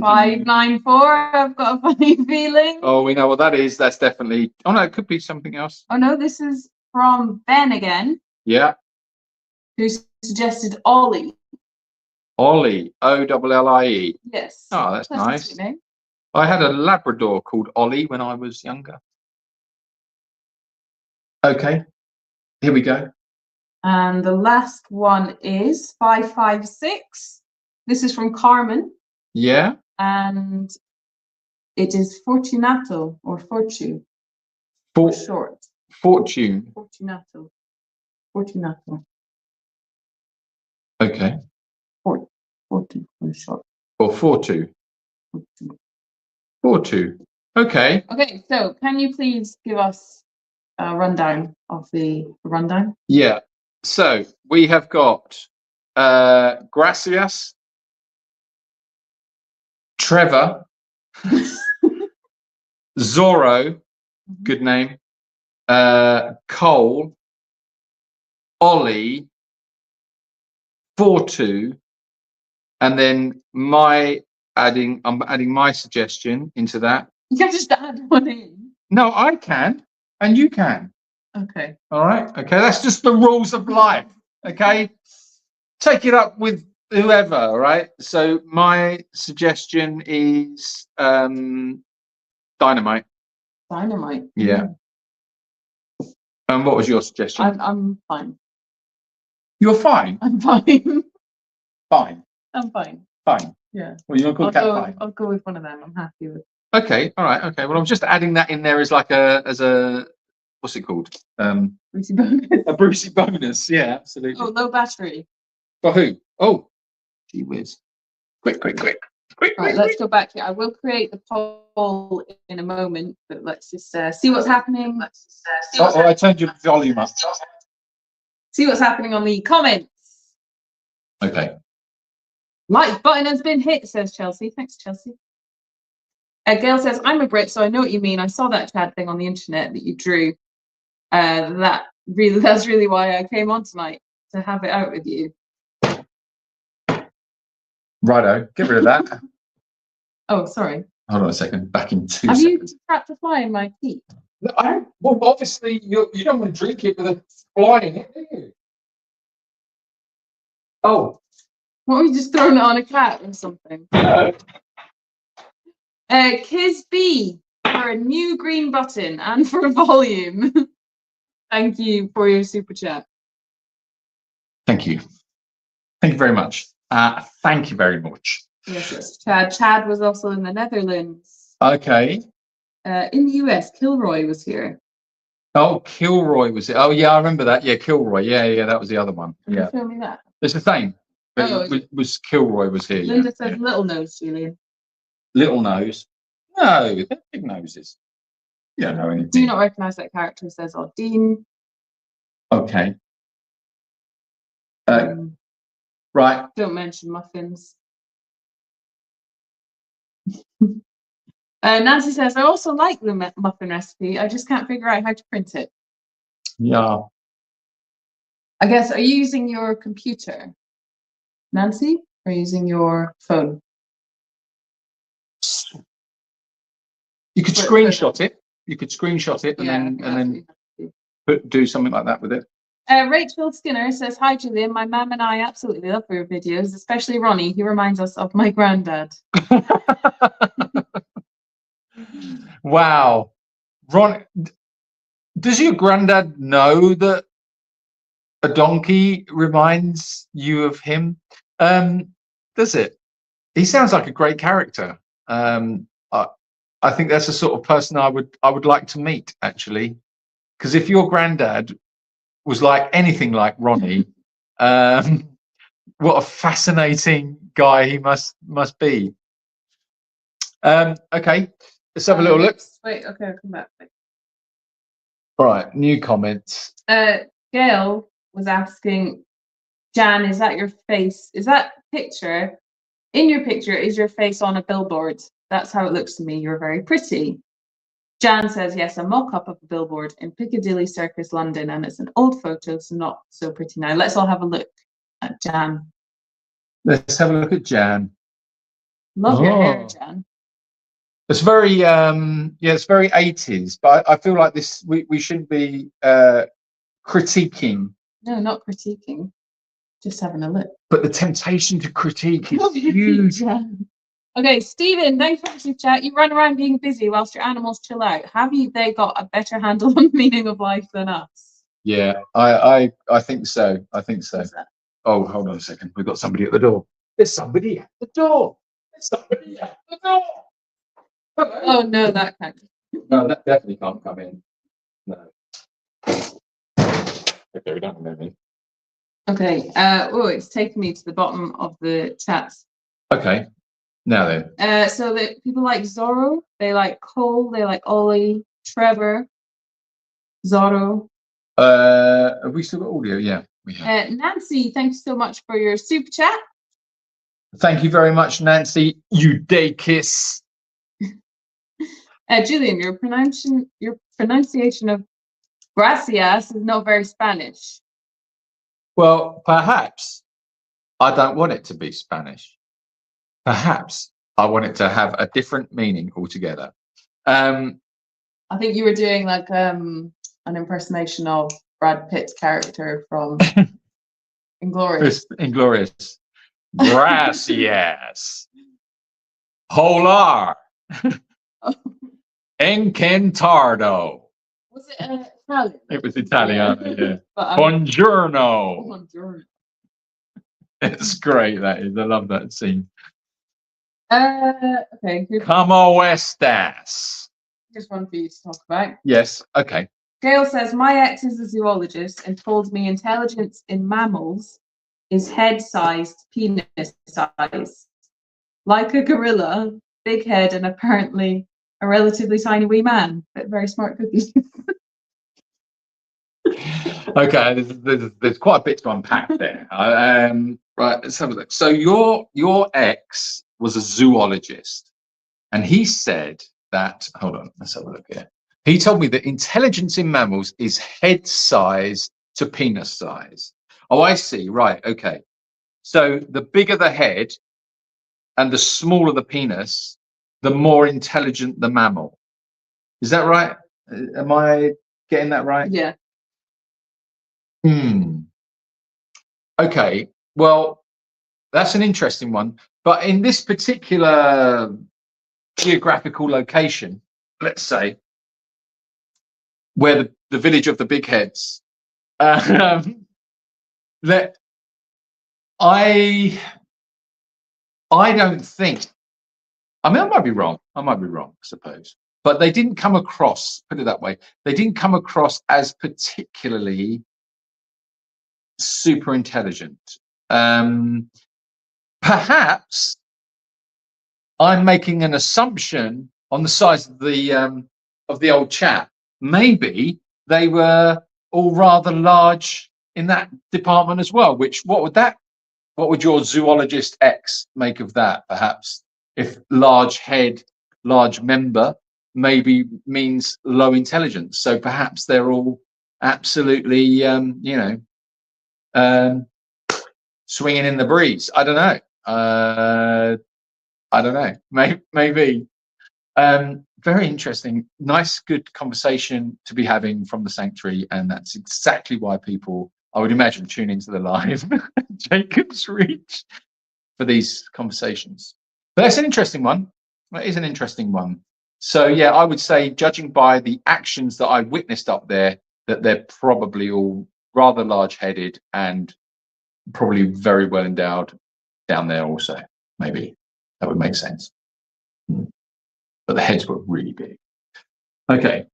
594. I've got a funny feeling. Oh, we know what that is. That's definitely. Oh no, it could be something else. Oh no, this is from Ben again, Yeah. who suggested Ollie. Ollie. Ollie. Yes. Oh, that's a nice. sweet name. I had a Labrador called Ollie when I was younger. Okay. Here we go. And the last one is 556. This is from Carmen, Yeah. and it is Fortunato or Fortu for short. Fortune. Fortunato. Fortunato. Okay. Fortu for short. Or Fortu. Fortu. Fortu. Okay. Okay, so can you please give us a rundown of the rundown? Yeah. So we have got Gracias, Trevor, Zorro, good name, Cole, Ollie, Fortu, and then I'm adding my suggestion into that. You can just add one in. No, I can, and you can. Okay. All right. Okay. That's just the rules of life. Okay. Take it up with whoever. All right. So my suggestion is dynamite. Dynamite. Yeah. And what was your suggestion? I'm fine. You're fine. I'm fine. Fine. I'm fine. Fine. Yeah. Well, you want to call the cat fine? I'll go with one of them. I'm happy with. Okay. All right. Okay. Well, I'm just adding that in there as like a what's it called? Brucey bonus. A Brucey bonus. Yeah. Absolutely. Oh, low battery. For who? Oh, gee whiz. Quick. Right, let's go back here. I will create the poll in a moment, but let's just see what's happening. I turned your volume up. See what's happening on the comments. Okay. Like button has been hit, says Chelsea. Thanks, Chelsea. Gail says, I'm a Brit, so I know what you mean. I saw that Chad thing on the internet that you drew. That's really why I came on tonight, to have it out with you. Righto, get rid of that. Oh, sorry. Hold on a second. Back in 2 Have seconds. you trapped a fly in my teeth? No, well, obviously, you don't want to drink it with a fly in it, do you? Oh. What were you just throwing it on a cat or something? Kiz B for a new green button and for a volume. Thank you for your super chat. Thank you. Thank you very much. Thank you very much. Yes, it's Chad. Chad was also in the Netherlands. Okay. In the US, Kilroy was here. Oh, Kilroy was it? Oh, yeah, I remember that. Yeah, Kilroy. Yeah, that was the other one. Can Yeah. you show me that? It's the same. But Oh, it was Kilroy was here. Linda Yeah. says little nose, Julian. Little nose. No, they're big noses. You don't know anything. Do you not recognise that character? Says Dean. Okay. Right. Don't mention muffins. Nancy says, I also like the muffin recipe. I just can't figure out how to print it. Yeah. I guess, are you using your computer, Nancy, or using your phone? You could screenshot it. You could screenshot it and then do something like that with it. Rachel Skinner says, hi, Julian. My mum and I absolutely love your videos, especially Ronnie. He reminds us of my granddad. Wow. Ron, does your granddad know that a donkey reminds you of him? Does it? He sounds like a great character. I think that's the sort of person I would like to meet, actually. Because if your granddad was like anything like Ronnie, what a fascinating guy he must be. Okay. Let's have a little look. Wait, okay, I'll come back. All right, new comments. Gail was asking, Jan, is that your face? Is that picture? In your picture, is your face on a billboard? That's how it looks to me. You're very pretty. Jan says, yes, a mock-up of a billboard in Piccadilly Circus, London, and it's an old photo, so not so pretty now. Let's all have a look at Jan. Let's have a look at Jan. Love your hair, Jan. It's very, yeah, it's very 80s, but I feel like this, we shouldn't be critiquing. No, not critiquing. Just having a look. But the temptation to critique is huge. Okay, Stephen, thanks for the super chat. You run around being busy whilst your animals chill out. Have they got a better handle on the meaning of life than us? Yeah, I think so. I think so. Oh, hold on a second. We've got somebody at the door. There's somebody at the door. There's somebody at the door. Hello. Oh no, that can't. No, that definitely can't come in. No. Okay, we don't know me. Okay. Oh, it's taken me to the bottom of the chats. Okay. Now then. So that people like Zorro, they like Cole, they like Ollie, Trevor, Zorro. Have we still got audio? Yeah, we have. Nancy, thank you so much for your super chat. Thank you very much, Nancy. You day kiss. Julian, your pronunciation of gracias is not very Spanish. Well, perhaps I don't want it to be Spanish. Perhaps I want it to have a different meaning altogether. I think you were doing like an impersonation of Brad Pitt's character from Inglourious. Inglourious. Gracias. Polar. Encantado. Was it Italian? It was Italiano, yeah. But, Buongiorno. Buongiorno. It's great, that is. I love that scene. Okay. Como estas? Here's one for you to talk about. Yes, okay. Gail says, my ex is a zoologist and told me intelligence in mammals is head-sized, penis size. Like a gorilla, big head, and apparently a relatively tiny wee man, but very smart cookie. Okay, there's quite a bit to unpack there. Right, let's have a look. So your ex was a zoologist, and he said that, hold on, let's have a look here. He told me that intelligence in mammals is head size to penis size. Oh, I see. Right. Okay. So the bigger the head and the smaller the penis, the more intelligent the mammal. Is that right? Am I getting that right? Yeah. Okay. Well, that's an interesting one. But in this particular geographical location, let's say, where the village of the big heads, that I don't think, I mean, I might be wrong, I suppose, but they didn't come across, put it that way, they didn't come across as particularly super intelligent. Perhaps I'm making an assumption on the size of the old chap. Maybe they were all rather large in that department as well. What would your zoologist ex make of that? Perhaps if large head, large member maybe means low intelligence. So perhaps they're all absolutely, swinging in the breeze. I don't know. I don't know. Maybe. Very interesting. Nice, good conversation to be having from the sanctuary, and that's exactly why people, I would imagine, tune into the live Jacob's Reach for these conversations. But that's an interesting one. That is an interesting one. So yeah, I would say, judging by the actions that I witnessed up there, that they're probably all rather large-headed and probably very well endowed down there also. Maybe that would make sense. But the heads were really big. Okay.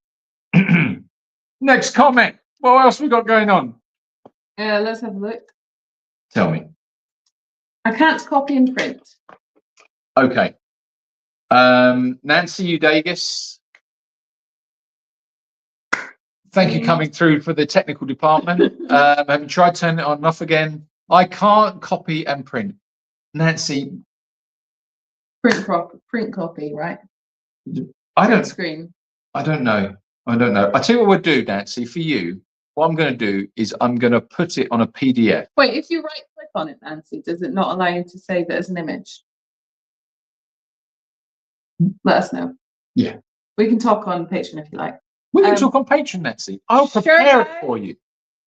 Next comment. What else we got going on? Let's have a look. Tell me. I can't copy and print. Okay. Nancy Udagus, thank you coming through for the technical department. Have you tried turning it on and off again? I can't copy and print. Nancy, Print copy, right? I don't Screen. I don't know. I don't know. I tell you what we'll do, Nancy, for you. What I'm going to do is I'm going to put it on a PDF. Wait, if you right click on it, Nancy, does it not allow you to save it as an image? Let us know. Yeah. We can talk on Patreon if you like. We can talk on Patreon, Nancy. I'll prepare it for you.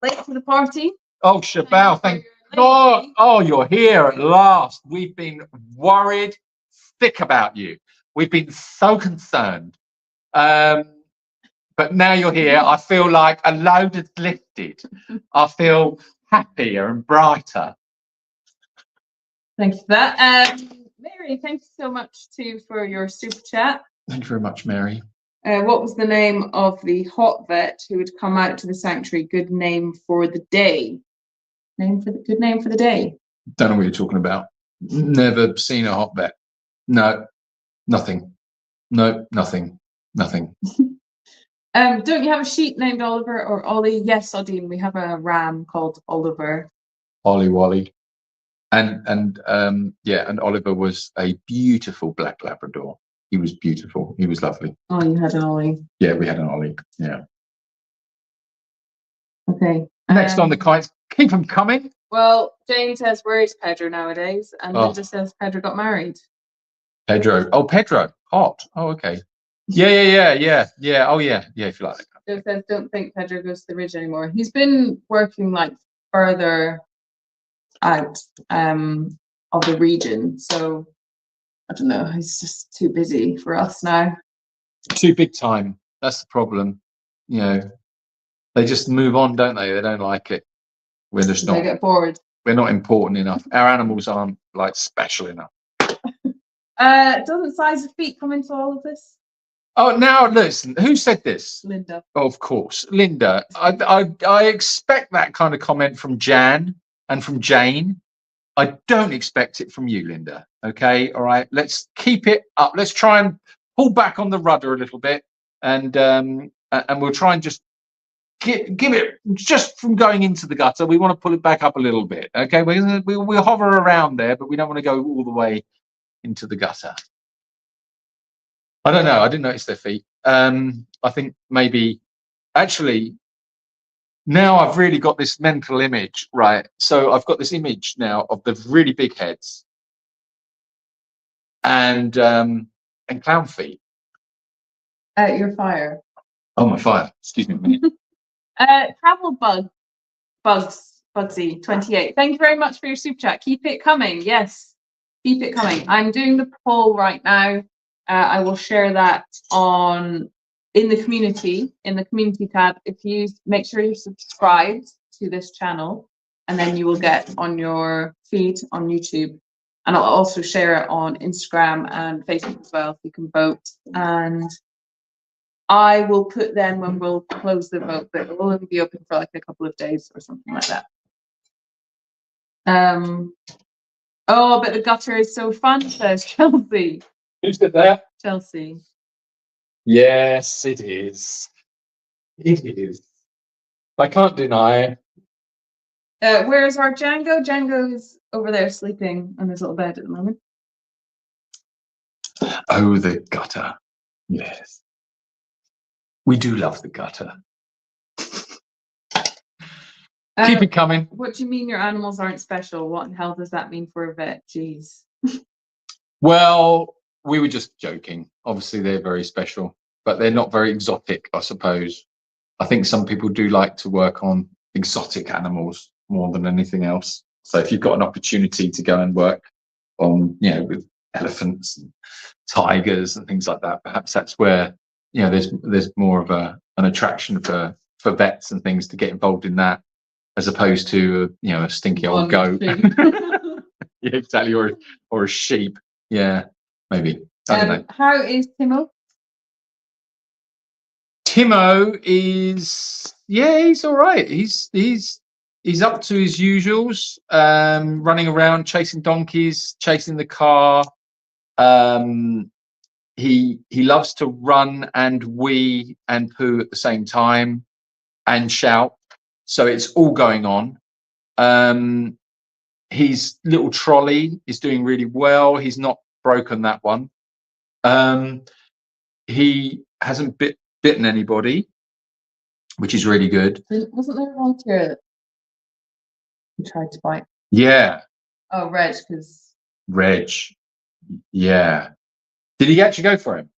Late to the party. Oh, Shabal, thank God. Oh, you're here at last. We've been worried thick about you. We've been so concerned. But now you're here, I feel like a load is lifted. I feel happier and brighter. Thank you for that. Mary, thank you so much too for your super chat. Thank you very much, Mary. What was the name of the hot vet who would come out to the sanctuary? Good name for the day. Good name for the day. Don't know what you're talking about. Never seen a hot vet. No, nothing. No, nothing. Nothing. Don't you have a sheep named Oliver or Ollie? Yes, Odine, we have a ram called Oliver. Ollie Wally. And Oliver was a beautiful black Labrador. He was beautiful. He was lovely. Oh, you had an Ollie. Yeah, we had an Ollie. Yeah. Okay. Next on the kites. Keep them coming. Well, Jane says, where is Pedro nowadays? And Linda says Pedro got married. Pedro. Oh, Pedro. Hot. Oh, okay. Yeah. Oh, yeah. Yeah, if you like. Joe says, don't think Pedro goes to the Ridge anymore. He's been working like further out of the region. So I don't know. He's just too busy for us now. Too big time. That's the problem. You know, they just move on, don't they? They don't like it. We're just not. They get bored. We're not important enough. Our animals aren't like special enough. Doesn't size of feet come into all of this? Oh, now listen. Who said this? Linda. Oh, of course, Linda. I expect that kind of comment from Jan and from Jane. I don't expect it from you, Linda. Okay, all right. Let's keep it up. Let's try and pull back on the rudder a little bit, and we'll try and just give it just from going into the gutter. We want to pull it back up a little bit. Okay, we'll hover around there, but we don't want to go all the way into the gutter. I don't know. I didn't notice their feet. I think maybe actually now I've really got this mental image, right? So I've got this image now of the really big heads and clown feet. Your fire. Oh, my fire. Excuse me a minute. Travel Bugsy 28. Thank you very much for your super chat. Keep it coming. Yes, keep it coming. I'm doing the poll right now. I will share that in the community tab. If you make sure you're subscribed to this channel, and then you will get on your feed on YouTube, and I'll also share it on Instagram and Facebook as well, so you can vote. And I will put then when we'll close the vote, but it will only be open for like a couple of days or something like that. Oh, but the gutter is so fun, says Chelsea. Who said that? Chelsea. Yes, it is. It is. I can't deny. Where's our Django? Django is over there sleeping on his little bed at the moment. Oh, the gutter. Yes. We do love the gutter. Keep it coming. What do you mean your animals aren't special? What in the hell does that mean for a vet? Jeez. Well, we were just joking. Obviously, they're very special, but they're not very exotic, I suppose. I think some people do like to work on exotic animals more than anything else. So if you've got an opportunity to go and work on, with elephants and tigers and things like that, perhaps that's where, there's more of an attraction for vets and things to get involved in that, as opposed to, a stinky old goat. Yeah, exactly. Or a sheep. Yeah, maybe. I don't know. How is Timo? Timo is, he's all right. He's up to his usuals, running around, chasing donkeys, chasing the car. he loves to run and wee and poo at the same time and shout. So it's all going on. His little trolley is doing really well. He's not broken that one. He hasn't bitten anybody, which is really good. Wasn't there a volunteer who tried to bite? Yeah. Oh, Reg, because Reg. Yeah. Did he actually go for him?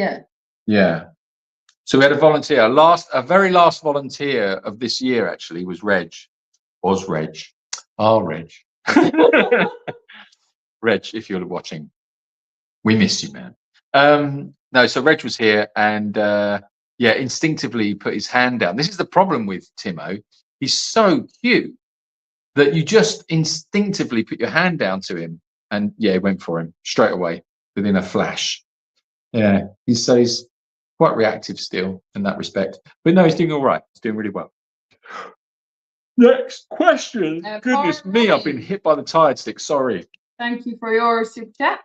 yeah. Yeah. So we had a volunteer. A very last volunteer of this year actually was Reg. Was Reg. Oh, Reg. Reg, if you're watching, we miss you, man. No, so Reg was here and yeah, instinctively he put his hand down. This is the problem with Timo. He's so cute that you just instinctively put your hand down to him, and yeah, he went for him straight away within a flash. Yeah, he's quite reactive still in that respect, but no, he's doing all right. He's doing really well. Next question. Goodness me, I've been hit by the tired stick. Sorry. Thank you for your super chat.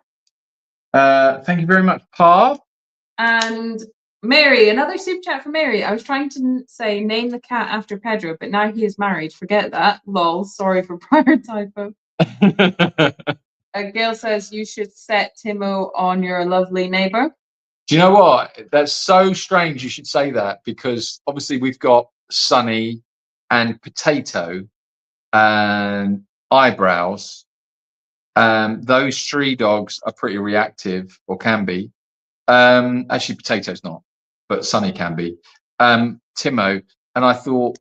Thank you very much, Pa. And Mary, another super chat from Mary. I was trying to say name the cat after Pedro, but now he is married. Forget that. Lol. Sorry for prior typo. Gail says you should set Timo on your lovely neighbor. Do you know what? That's so strange you should say that, because obviously we've got Sunny and Potato and Eyebrows. Those three dogs are pretty reactive, or can be. Actually, Potato's not, but Sunny can be. Timo, and I thought,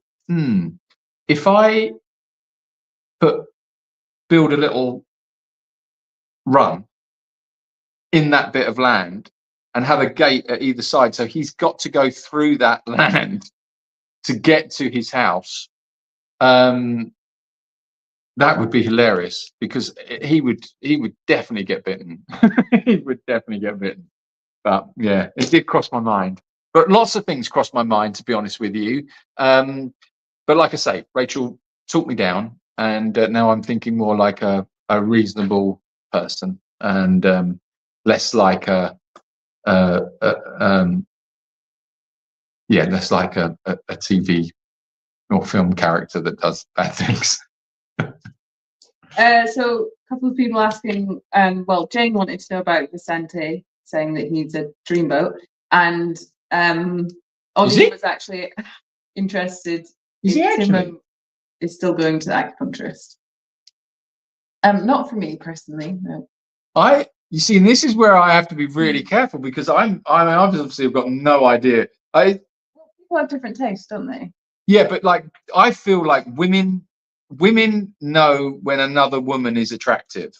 if I build a little run in that bit of land and have a gate at either side, so he's got to go through that land to get to his house, that would be hilarious, because he would definitely get bitten. He would definitely get bitten. But yeah, it did cross my mind. But lots of things crossed my mind, to be honest with you. But like I say, Rachel talked me down, and now I'm thinking more like a reasonable person, and less like less like a TV or film character that does bad things. So a couple of people asking, well, Jane wanted to know about Vicente, saying that he's a dreamboat, and Ollie was actually interested Is he if actually? Timo is still going to the acupuncturist. Not for me personally, no. You see, and this is where I have to be really careful, because I've obviously got no idea. People have different tastes, don't they? Yeah, but like, I feel like women know when another woman is attractive,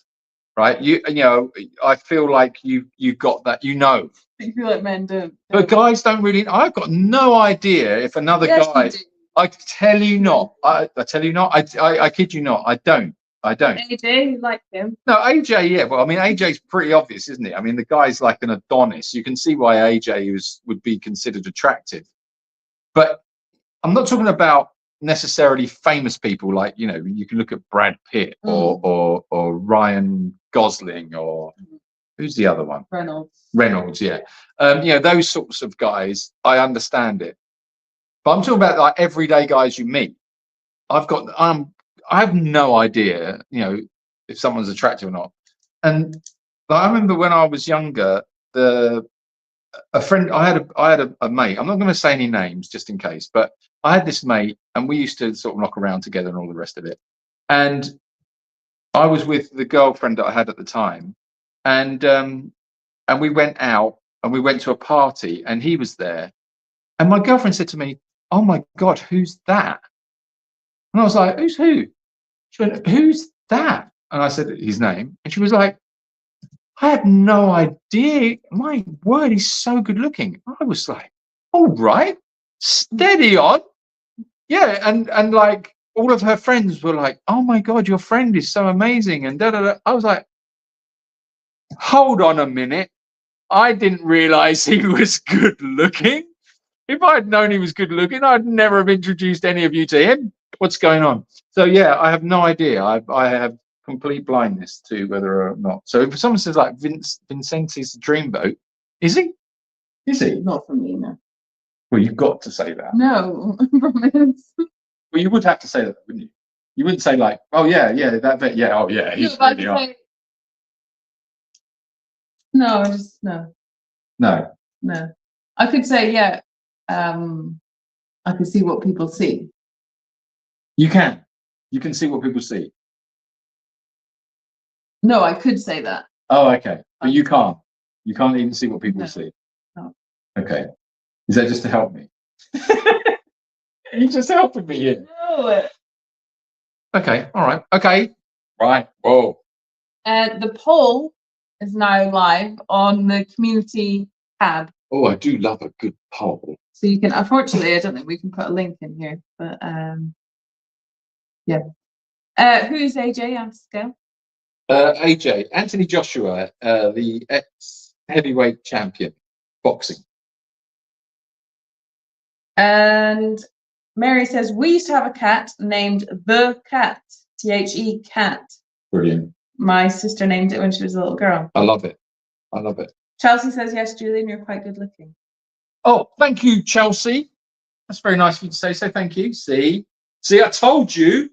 right? You know, I feel like you've got that, you know. I feel like men don't. But guys don't really. I've got no idea if another guy. I tell you not. I tell you not. I kid you not. I don't. AJ, you like him? No, AJ, yeah. Well, I mean, AJ's pretty obvious, isn't it? I mean, the guy's like an Adonis. You can see why AJ would be considered attractive. But I'm not talking about necessarily famous people, like, you know, you can look at Brad Pitt or Ryan Gosling, or who's the other one? Reynolds, yeah. You know, those sorts of guys, I understand it. But I'm talking about like everyday guys you meet. I have no idea, you know, if someone's attractive or not. And I remember when I was younger, a friend, I had a mate. I'm not going to say any names just in case, but I had this mate, and we used to sort of knock around together and all the rest of it. And I was with the girlfriend that I had at the time, and we went out and we went to a party, and he was there. And my girlfriend said to me, "Oh my God, who's that?" And I was like, "Who's who?" She went, "Who's that?" And I said his name, and she was like, "I had no idea. My word, he's so good looking." I was like, "All right, steady on." Yeah, and like all of her friends were like, "Oh my God, your friend is so amazing," and da da da. I was like, "Hold on a minute. I didn't realize he was good looking. If I'd known he was good looking, I'd never have introduced any of you to him. What's going on?" So yeah, I have no idea. I have complete blindness to whether or not. So if someone says like Vincenti's dreamboat, Is he? Is he? Not for me, no. Well, you've got to say that. No, I promise. Well, you would have to say that, wouldn't you? You wouldn't say like, oh yeah, that bit, yeah, oh yeah, he's No, but really I hot. could say- no, I just no. No. I could say yeah. I could see what people see. You can. You can see what people see. No, I could say that. Oh, okay. But you can't. You can't even see what people No. see. No. Okay. Is that just to help me? You're just helping me here. No. Okay. All right. Okay. Right. Whoa. The poll is now live on the community tab. Oh, I do love a good poll. So you can, unfortunately, I don't think we can put a link in here, but yeah. Who is AJ? Ask Gail. AJ, Anthony Joshua, the ex-heavyweight champion, boxing. And Mary says, we used to have a cat named The Cat, THE Cat. Brilliant. My sister named it when she was a little girl. I love it. I love it. Chelsea says, yes, Julian, you're quite good looking. Oh, thank you, Chelsea. That's very nice of you to say so. Thank you. See, I told you.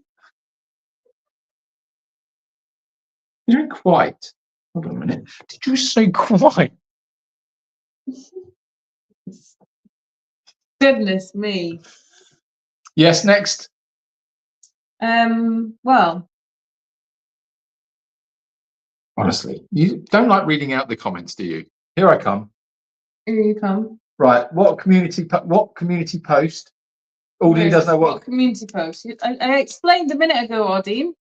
You don't quite. Hold on a minute. Did you say quite? Goodness me. Yes, next. Well, Honestly, you don't like reading out the comments, do you? Here I come. here you come. Right. What community post? Aldine doesn't know what. Community post. I explained a minute ago, Aldine.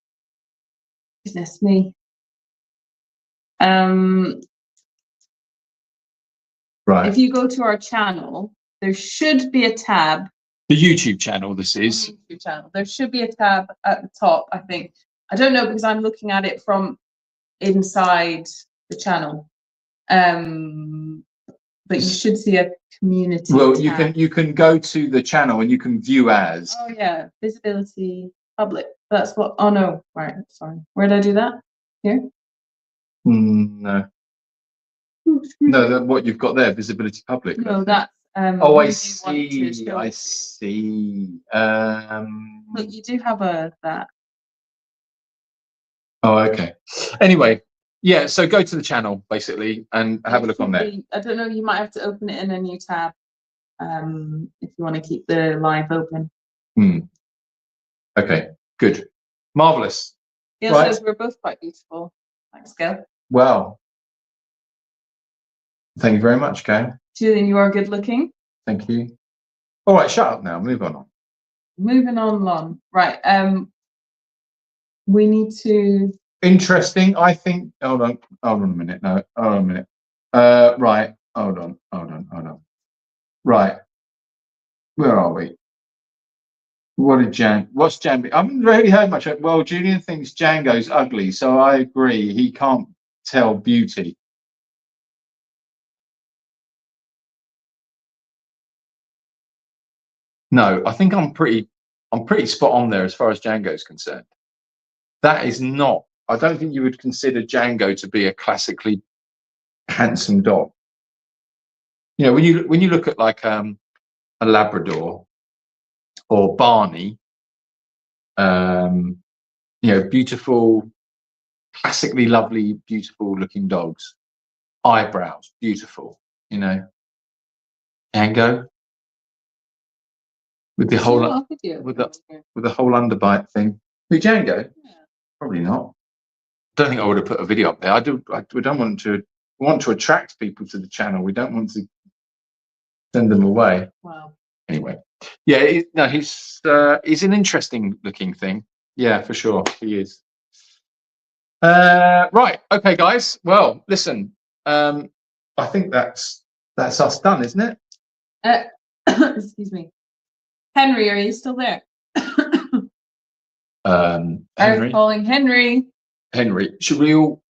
Goodness me. Right. If you go to our channel, there should be a tab. The YouTube channel, this is. YouTube channel. There should be a tab at the top, I think. I don't know because I'm looking at it from inside the channel. But you should see a community. Well, tab. you can go to the channel and you can view as. Oh yeah, visibility public. That's what. Oh no, right. Sorry. Where did I do that? Here. No. No, what you've got there, visibility public. No, that's. Oh, I you see. want to show- I see. Look, you do have that. Oh, okay. Anyway, yeah. So go to the channel basically and have a look on there. I don't know. You might have to open it in a new tab. If you want to keep the live open. Okay. Good. Marvelous. Gail Right. says we're both quite beautiful. Thanks, Gail. Well. Thank you very much, Kay. Julian, you are good looking. Thank you. All right, shut up now. Move on. Moving on, Lon. Right. We need to. Interesting. I think. Hold on a minute. No. Hold on a minute. Right. Hold on. Right. Where are we? What's Jan? I haven't really heard much. Well, Julian thinks Django's ugly, so I agree. He can't tell beauty. No, I think I'm pretty spot on there as far as Django's concerned. That is not. I don't think you would consider Django to be a classically handsome dog. You know, when you look at like a Labrador or Barney, you know, beautiful, classically lovely, beautiful looking dogs, eyebrows, beautiful. You know, Django. With the whole with the whole underbite thing. Who, Django? Yeah. Probably not. Don't think I would have put a video up there. We don't want to attract people to the channel. We don't want to send them away. Wow. Anyway, yeah. He's an interesting looking thing. Yeah, for sure, he is. Right. Okay, guys. Well, listen. I think that's us done, isn't it? Excuse me. Henry, are you still there? Henry. I'm calling Henry. Henry, should we all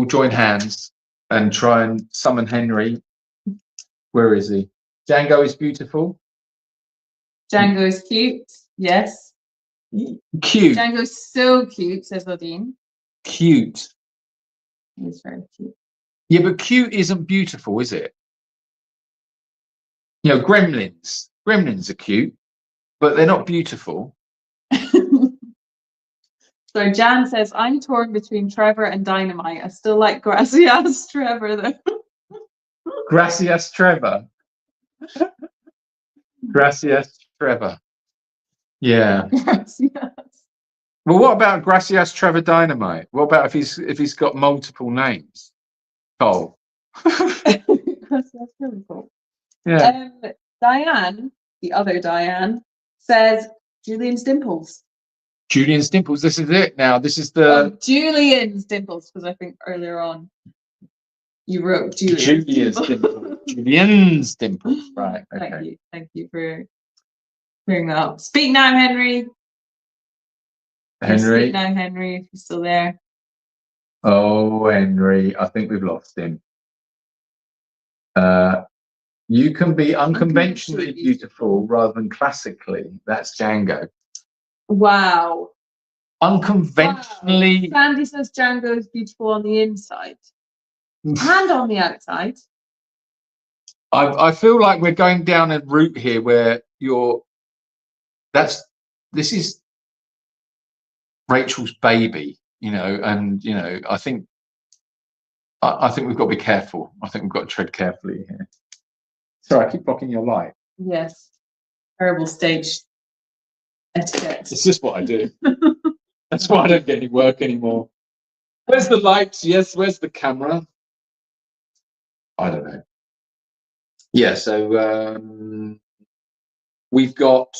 join hands and try and summon Henry? Where is he? Django is beautiful. Django is cute. Yes. Cute. Django's so cute, says Odine. Cute. He's very cute. Yeah, but cute isn't beautiful, is it? You know, gremlins. Gremlins are cute, but they're not beautiful. So Jan says, I'm torn between Trevor and Dynamite. I still like Gracias Trevor though. Gracias, Trevor. Gracias, Trevor. Yeah. Gracias. Well, what about Gracias, Trevor Dynamite? What about if he's got multiple names? Cole. Gracias Trevor. Cool. Yeah. Diane, the other Diane, says Julian's dimples. Julian's dimples. This is it now. This is the Julian's dimples, because I think earlier on you wrote Julian's dimples. Julian's dimples. Right. Okay. Thank you for clearing that up. Speak now, Henry. Henry. Speak now, Henry, if you're still there. Oh, Henry. I think we've lost him. You can be unconventionally beautiful rather than classically. That's Django. Wow. Unconventionally. Wow. Sandy says Django is beautiful on the inside and on the outside. I feel like we're going down a route here where this is Rachel's baby, you know, and you know, I think we've got to be careful. I think we've got to tread carefully here. Sorry, I keep blocking your light. Yes. Terrible stage etiquette. It's just what I do. That's why I don't get any work anymore. Where's the lights? Yes, where's the camera? I don't know. Yeah, so we've got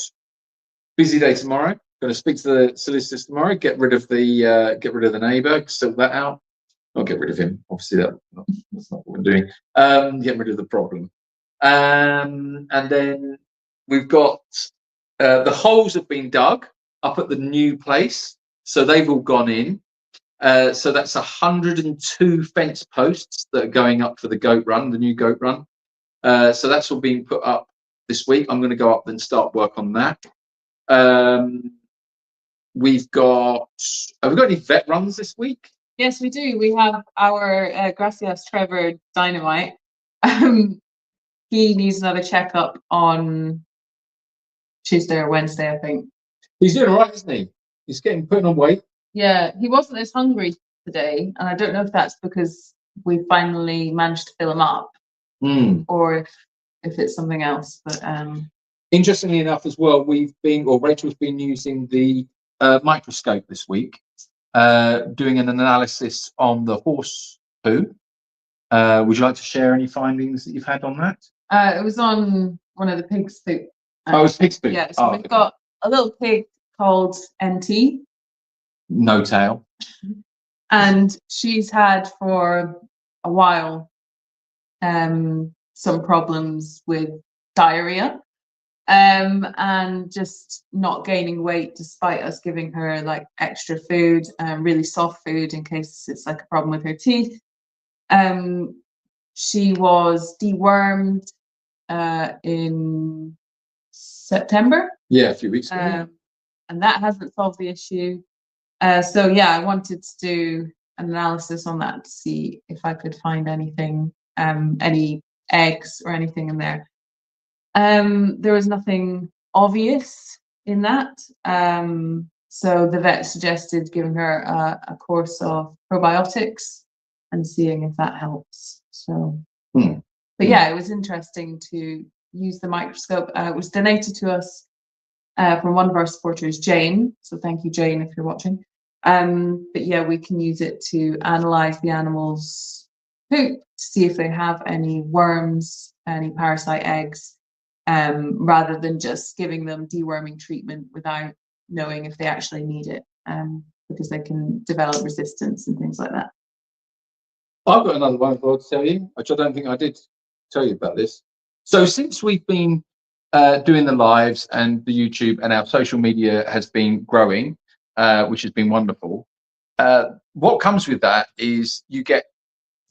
busy day tomorrow. Going to speak to the solicitors tomorrow. Get rid of the neighbour. Sort that out. Not get rid of him. Obviously, that's not what we're doing. Get rid of the problem. And then we've got the holes have been dug up at the new place, so they've all gone in. So that's 102 fence posts that are going up for the goat run, the new goat run. So that's all being put up this week. I'm going to go up and start work on that. Have we got any vet runs this week? Yes, we do. We have our Gracias Trevor Dynamite. He needs another checkup on Tuesday or Wednesday, I think. He's doing all right, isn't he? He's putting on weight. Yeah, he wasn't as hungry today, and I don't know if that's because we finally managed to fill him up, or if it's something else. But interestingly enough, as well, Rachel's been using the microscope this week, doing an analysis on the horse poo. Would you like to share any findings that you've had on that? It was on one of the pigs' poop. Oh, it was pig's poop. Yeah, so we've got a little pig called NT. No tail. And she's had for a while some problems with diarrhea and just not gaining weight despite us giving her like extra food, really soft food in case it's like a problem with her teeth. She was dewormed in September. Yeah, a few weeks ago. And that hasn't solved the issue. So yeah, I wanted to do an analysis on that to see if I could find anything, any eggs or anything in there. There was nothing obvious in that. So the vet suggested giving her a course of probiotics and seeing if that helps. So, but yeah, it was interesting to use the microscope. It was donated to us from one of our supporters, Jane. So thank you, Jane, if you're watching. But yeah, we can use it to analyze the animal's poop to see if they have any worms, any parasite eggs, rather than just giving them deworming treatment without knowing if they actually need it, because they can develop resistance and things like that. I've got another one to tell you, which I don't think I did tell you about this. So since we've been doing the lives and the YouTube, and our social media has been growing, which has been wonderful. What comes with that is you get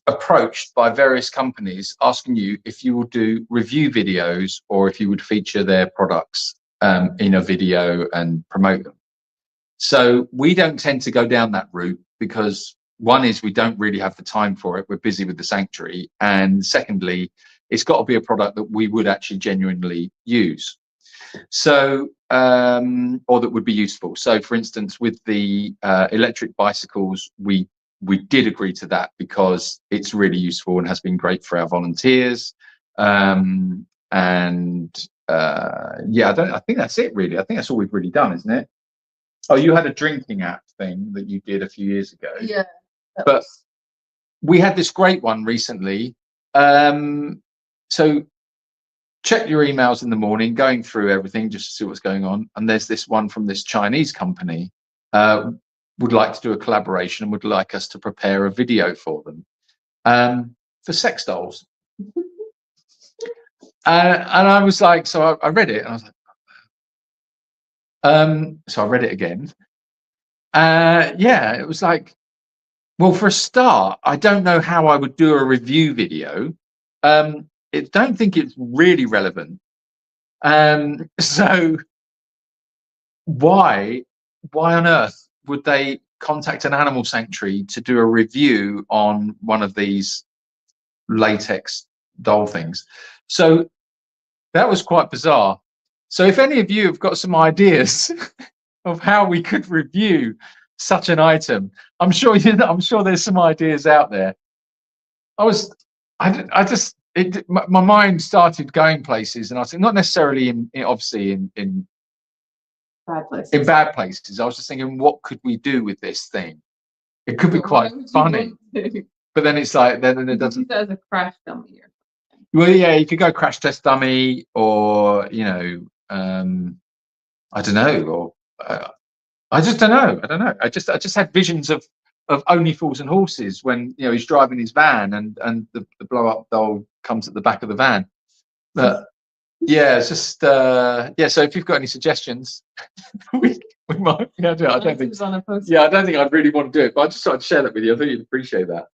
approached by various companies asking you if you will do review videos or if you would feature their products in a video and promote them. So we don't tend to go down that route because one is we don't really have the time for it. We're busy with the sanctuary. And secondly, it's got to be a product that we would actually genuinely use. So, or that would be useful. So for instance, with the electric bicycles, we did agree to that because it's really useful and has been great for our volunteers. And yeah, I think that's it really. I think that's all we've really done, isn't it? Oh, you had a drinking app thing that you did a few years ago. Yeah. But we had this great one recently. So check your emails in the morning, going through everything just to see what's going on. And there's this one from this Chinese company, would like to do a collaboration and would like us to prepare a video for them for sex dolls. And I was like, so I read it and I was like, so I read it again. Yeah, it was like, well, for a start, I don't know how I would do a review video. I don't think it's really relevant. So why on earth would they contact an animal sanctuary to do a review on one of these latex doll things? So that was quite bizarre. So if any of you have got some ideas of how we could review such an item, I'm sure there's some ideas out there. My mind started going places, and I was not necessarily obviously in bad places. In bad places. I was just thinking, what could we do with this thing? It could be quite funny, but then it's like then it doesn't. Use it as a crash dummy or something. Well, yeah, you could go crash test dummy, or I don't know, or I just don't know. I don't know. I just had visions of Only Fools and Horses when he's driving his van and the blow up doll comes at the back of the van. But yeah, it's just yeah. So if you've got any suggestions, we might. Yeah, I don't think. Yeah, I don't think I'd really want to do it, but I just thought I'd share that with you. I think you'd appreciate that.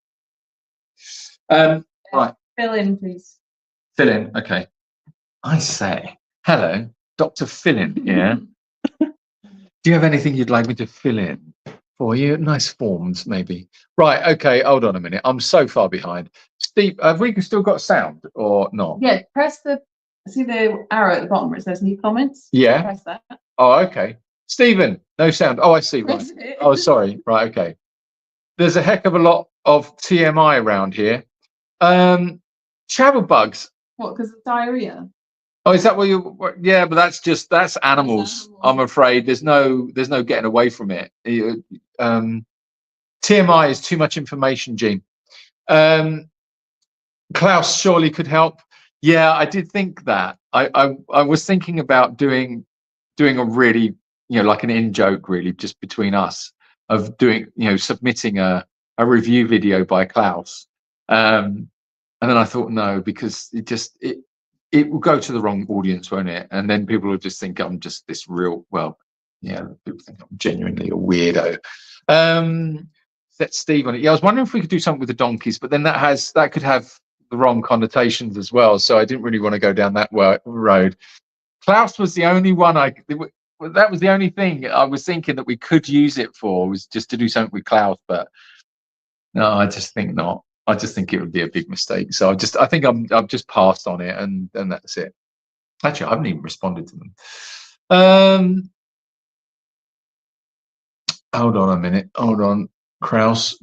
Right. Fill in, please. Fill in. Okay. I say hello, Dr. Fill in here. Do you have anything you'd like me to fill in for you? Nice forms, maybe. Right. Okay. Hold on a minute. I'm so far behind. Steve, have we still got sound or not? Yeah. Press see the arrow at the bottom where it says new comments? Yeah. Press that. Oh, okay. Stephen, no sound. Oh, I see. Right. Oh, sorry. Right. Okay. There's a heck of a lot of TMI around here. Travel bugs. What? Because of diarrhea? Oh, is that what you? Yeah, but that's animals. I'm afraid there's no getting away from it. TMI is too much information, Gene. Klaus surely could help. Yeah, I did think that. I was thinking about doing a really like an in joke really just between us of doing submitting a review video by Klaus. And then I thought no, because it will go to the wrong audience, won't it? And then people will just think I'm just this real, people think I'm genuinely a weirdo. Set Steve on it. Yeah, I was wondering if we could do something with the donkeys, but then that could have the wrong connotations as well. So I didn't really want to go down that road. Klaus was the only one that was the only thing I was thinking that we could use it for, was just to do something with Klaus, but no, I just think not. I just think it would be a big mistake. So I think I've just passed on it, and that's it. Actually, I haven't even responded to them. Hold on a minute. Hold on. Kraus.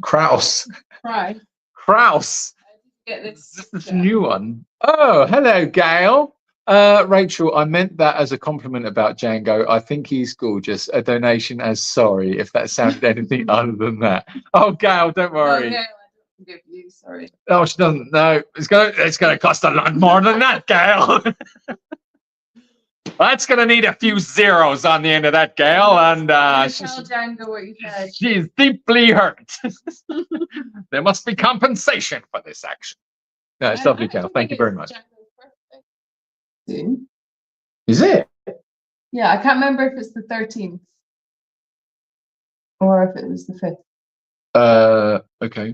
Right. Kraus. Get this. This is a new one. Oh, hello, Gail. Rachel, I meant that as a compliment about Django. I think he's gorgeous. A donation as sorry if that sounded anything other than that. Oh, Gail, don't worry. Okay. Give you, sorry. Oh, she doesn't know. It's gonna cost a lot more than that, Gail. That's gonna need a few zeros on the end of that, Gail, and Tell Django what you said. she's deeply hurt. There must be compensation for this action. No, it's lovely, Gail. Thank you very much. Soon. Is it? Yeah, I can't remember if it's the 13th or if it was the 5th. Okay.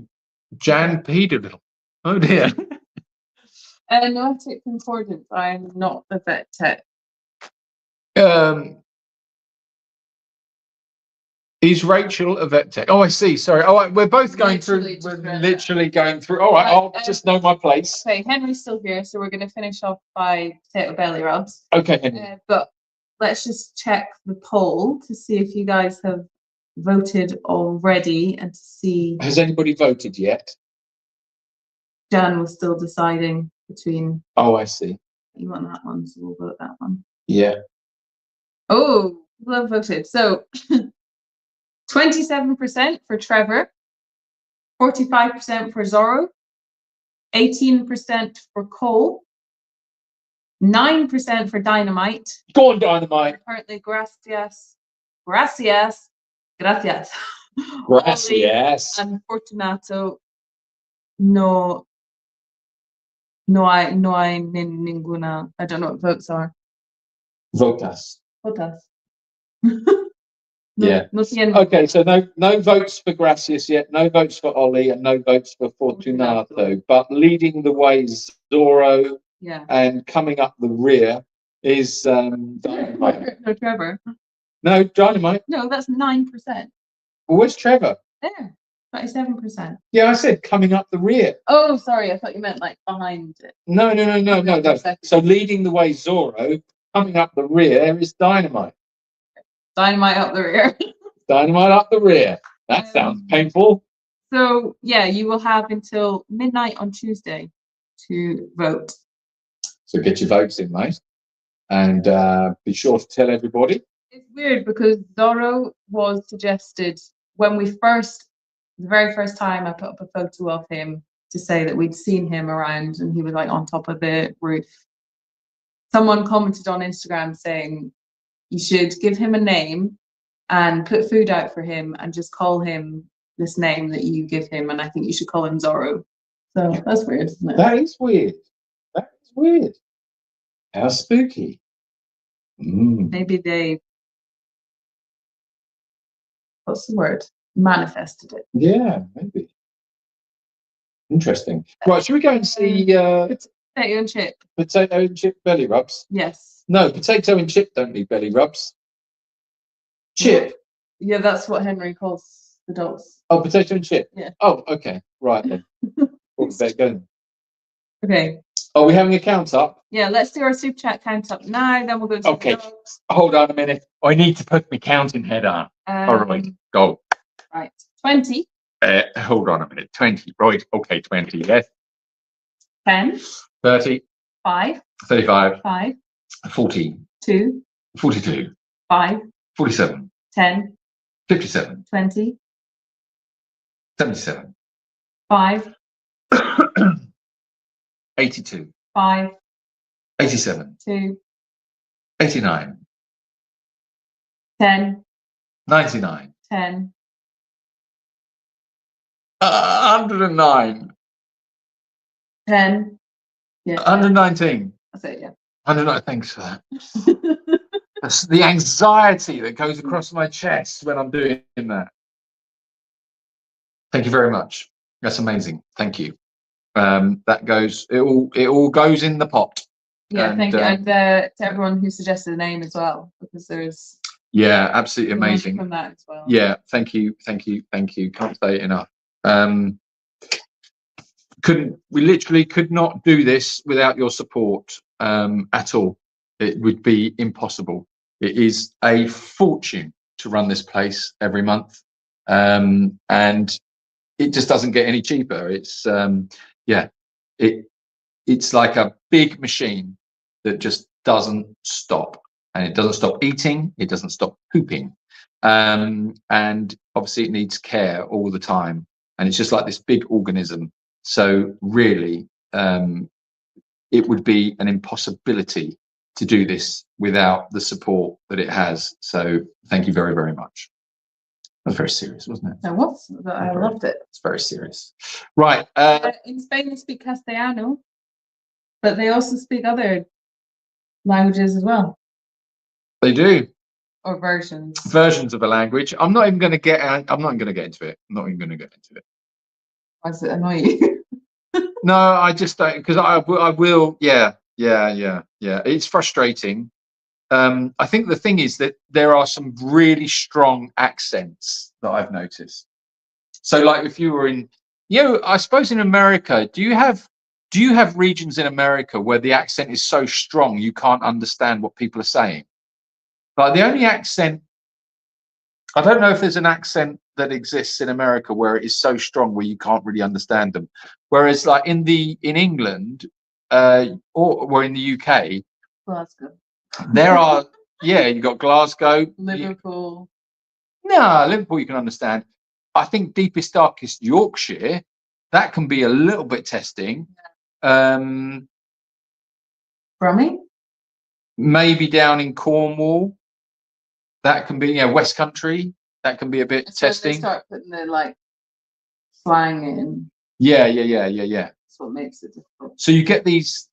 Jan Peterbilt. Oh dear. Noetic concordance. I'm not the vet tech. Is Rachel a vet tech? Oh, I see. Sorry. Oh, we're both going Literally through. just We're read literally going through. All right. Right, I'll just know my place. Okay, Henry's still here, so we're going to finish off by potato belly rubs. Okay, Henry. But let's just check the poll to see if you guys have voted already and to see. Has anybody voted yet? Jan was still deciding between. Oh, I see. You want that one, so we'll vote that one. Yeah. Oh, people have voted. So 27% for Trevor, 45% for Zorro, 18% for Cole, 9% for Dynamite. Go on, Dynamite. Apparently, gracias, gracias, gracias. Gracias. And Fortunato, no hay ninguna. I don't know what votes are. Votas. Votas. Yeah. No tienen. Okay, so no votes for Gracias yet, no votes for Ollie, and no votes for Fortunato. But leading the way, Zorro, Yeah. and coming up the rear is Dynamite. No, Trevor. No, Dynamite. No, that's 9%. Well, where's Trevor? There, 27%. Yeah, I said coming up the rear. Oh, sorry, I thought you meant like behind it. No. So leading the way, Zorro. Coming up the rear is Dynamite. Dynamite up the rear. Dynamite up the rear. That sounds painful. So yeah, you will have until midnight on Tuesday to vote. So get your votes in, mate. And be sure to tell everybody. It's weird because Zorro was suggested when the very first time I put up a photo of him to say that we'd seen him around and he was like on top of the roof. Someone commented on Instagram saying you should give him a name and put food out for him and just call him this name that you give him. And I think you should call him Zorro. So that's weird, isn't it? That is weird. That is weird. How spooky. Maybe they, what's the word? Manifested it. Yeah, maybe. Interesting. Right, should we go and see Potato and chip. potato and chip belly rubs? Yes. No, potato and chip don't need belly rubs. Chip. Yeah, that's what Henry calls the dogs. Oh, potato and chip. Yeah. Oh, okay. Right then. What was that going? Okay. Are we having a count up? Yeah, let's do our super chat count up now. Then we'll go to Okay. the dogs. Hold on a minute. I need to put my counting head on. All right, go. Right. 20. Hold on a minute. 20. Right. Okay. 20. Yes. 10. 30, 5. 35, 5. 40, 2. 42, 5. 47, 10. 57, 20. 77, 5. 82, 5. 87, 2. 89, 10. 99, 10. 109, 10. Yeah. 119, That's it, yeah. 109. Thanks for that. That's the anxiety that goes across my chest when I'm doing that. Thank you very much. That's amazing. Thank you. That goes. It all goes in the pot. Yeah, And, thank you. And to everyone who suggested a name as well, because there's Yeah, absolutely money amazing. from that as well. Yeah, thank you. Can't say it enough. We literally could not do this without your support at all. It would be impossible. It is a fortune to run this place every month, and it just doesn't get any cheaper. It's it's like a big machine that just doesn't stop, and it doesn't stop eating. It doesn't stop pooping, and obviously it needs care all the time. And it's just like this big organism. So really, it would be an impossibility to do this without the support that it has. So thank you very, very much. That was very serious, wasn't it? That was, but I loved it. It's very serious. Right. In Spain, they speak Castellano, but they also speak other languages as well, They do. or versions. Versions of a language. I'm not even going to get into it. I'm not even going to get into it. Why does it annoy you? No, I just don't, because I will. Yeah. It's frustrating. I think the thing is that there are some really strong accents that I've noticed. So like if you were in, I suppose in America, do you have regions in America where the accent is so strong you can't understand what people are saying? Like the only accent, I don't know if there's an accent that exists in America where it is so strong where you can't really understand them. Whereas like in England, or in the UK, Glasgow, there are, you got Glasgow, Liverpool. No, Liverpool you can understand. I think deepest, darkest Yorkshire, that can be a little bit testing. Brummie? Maybe down in Cornwall, that can be, West Country, that can be a bit testing. They start putting the like slang in. Yeah. That's what makes it difficult. So you get these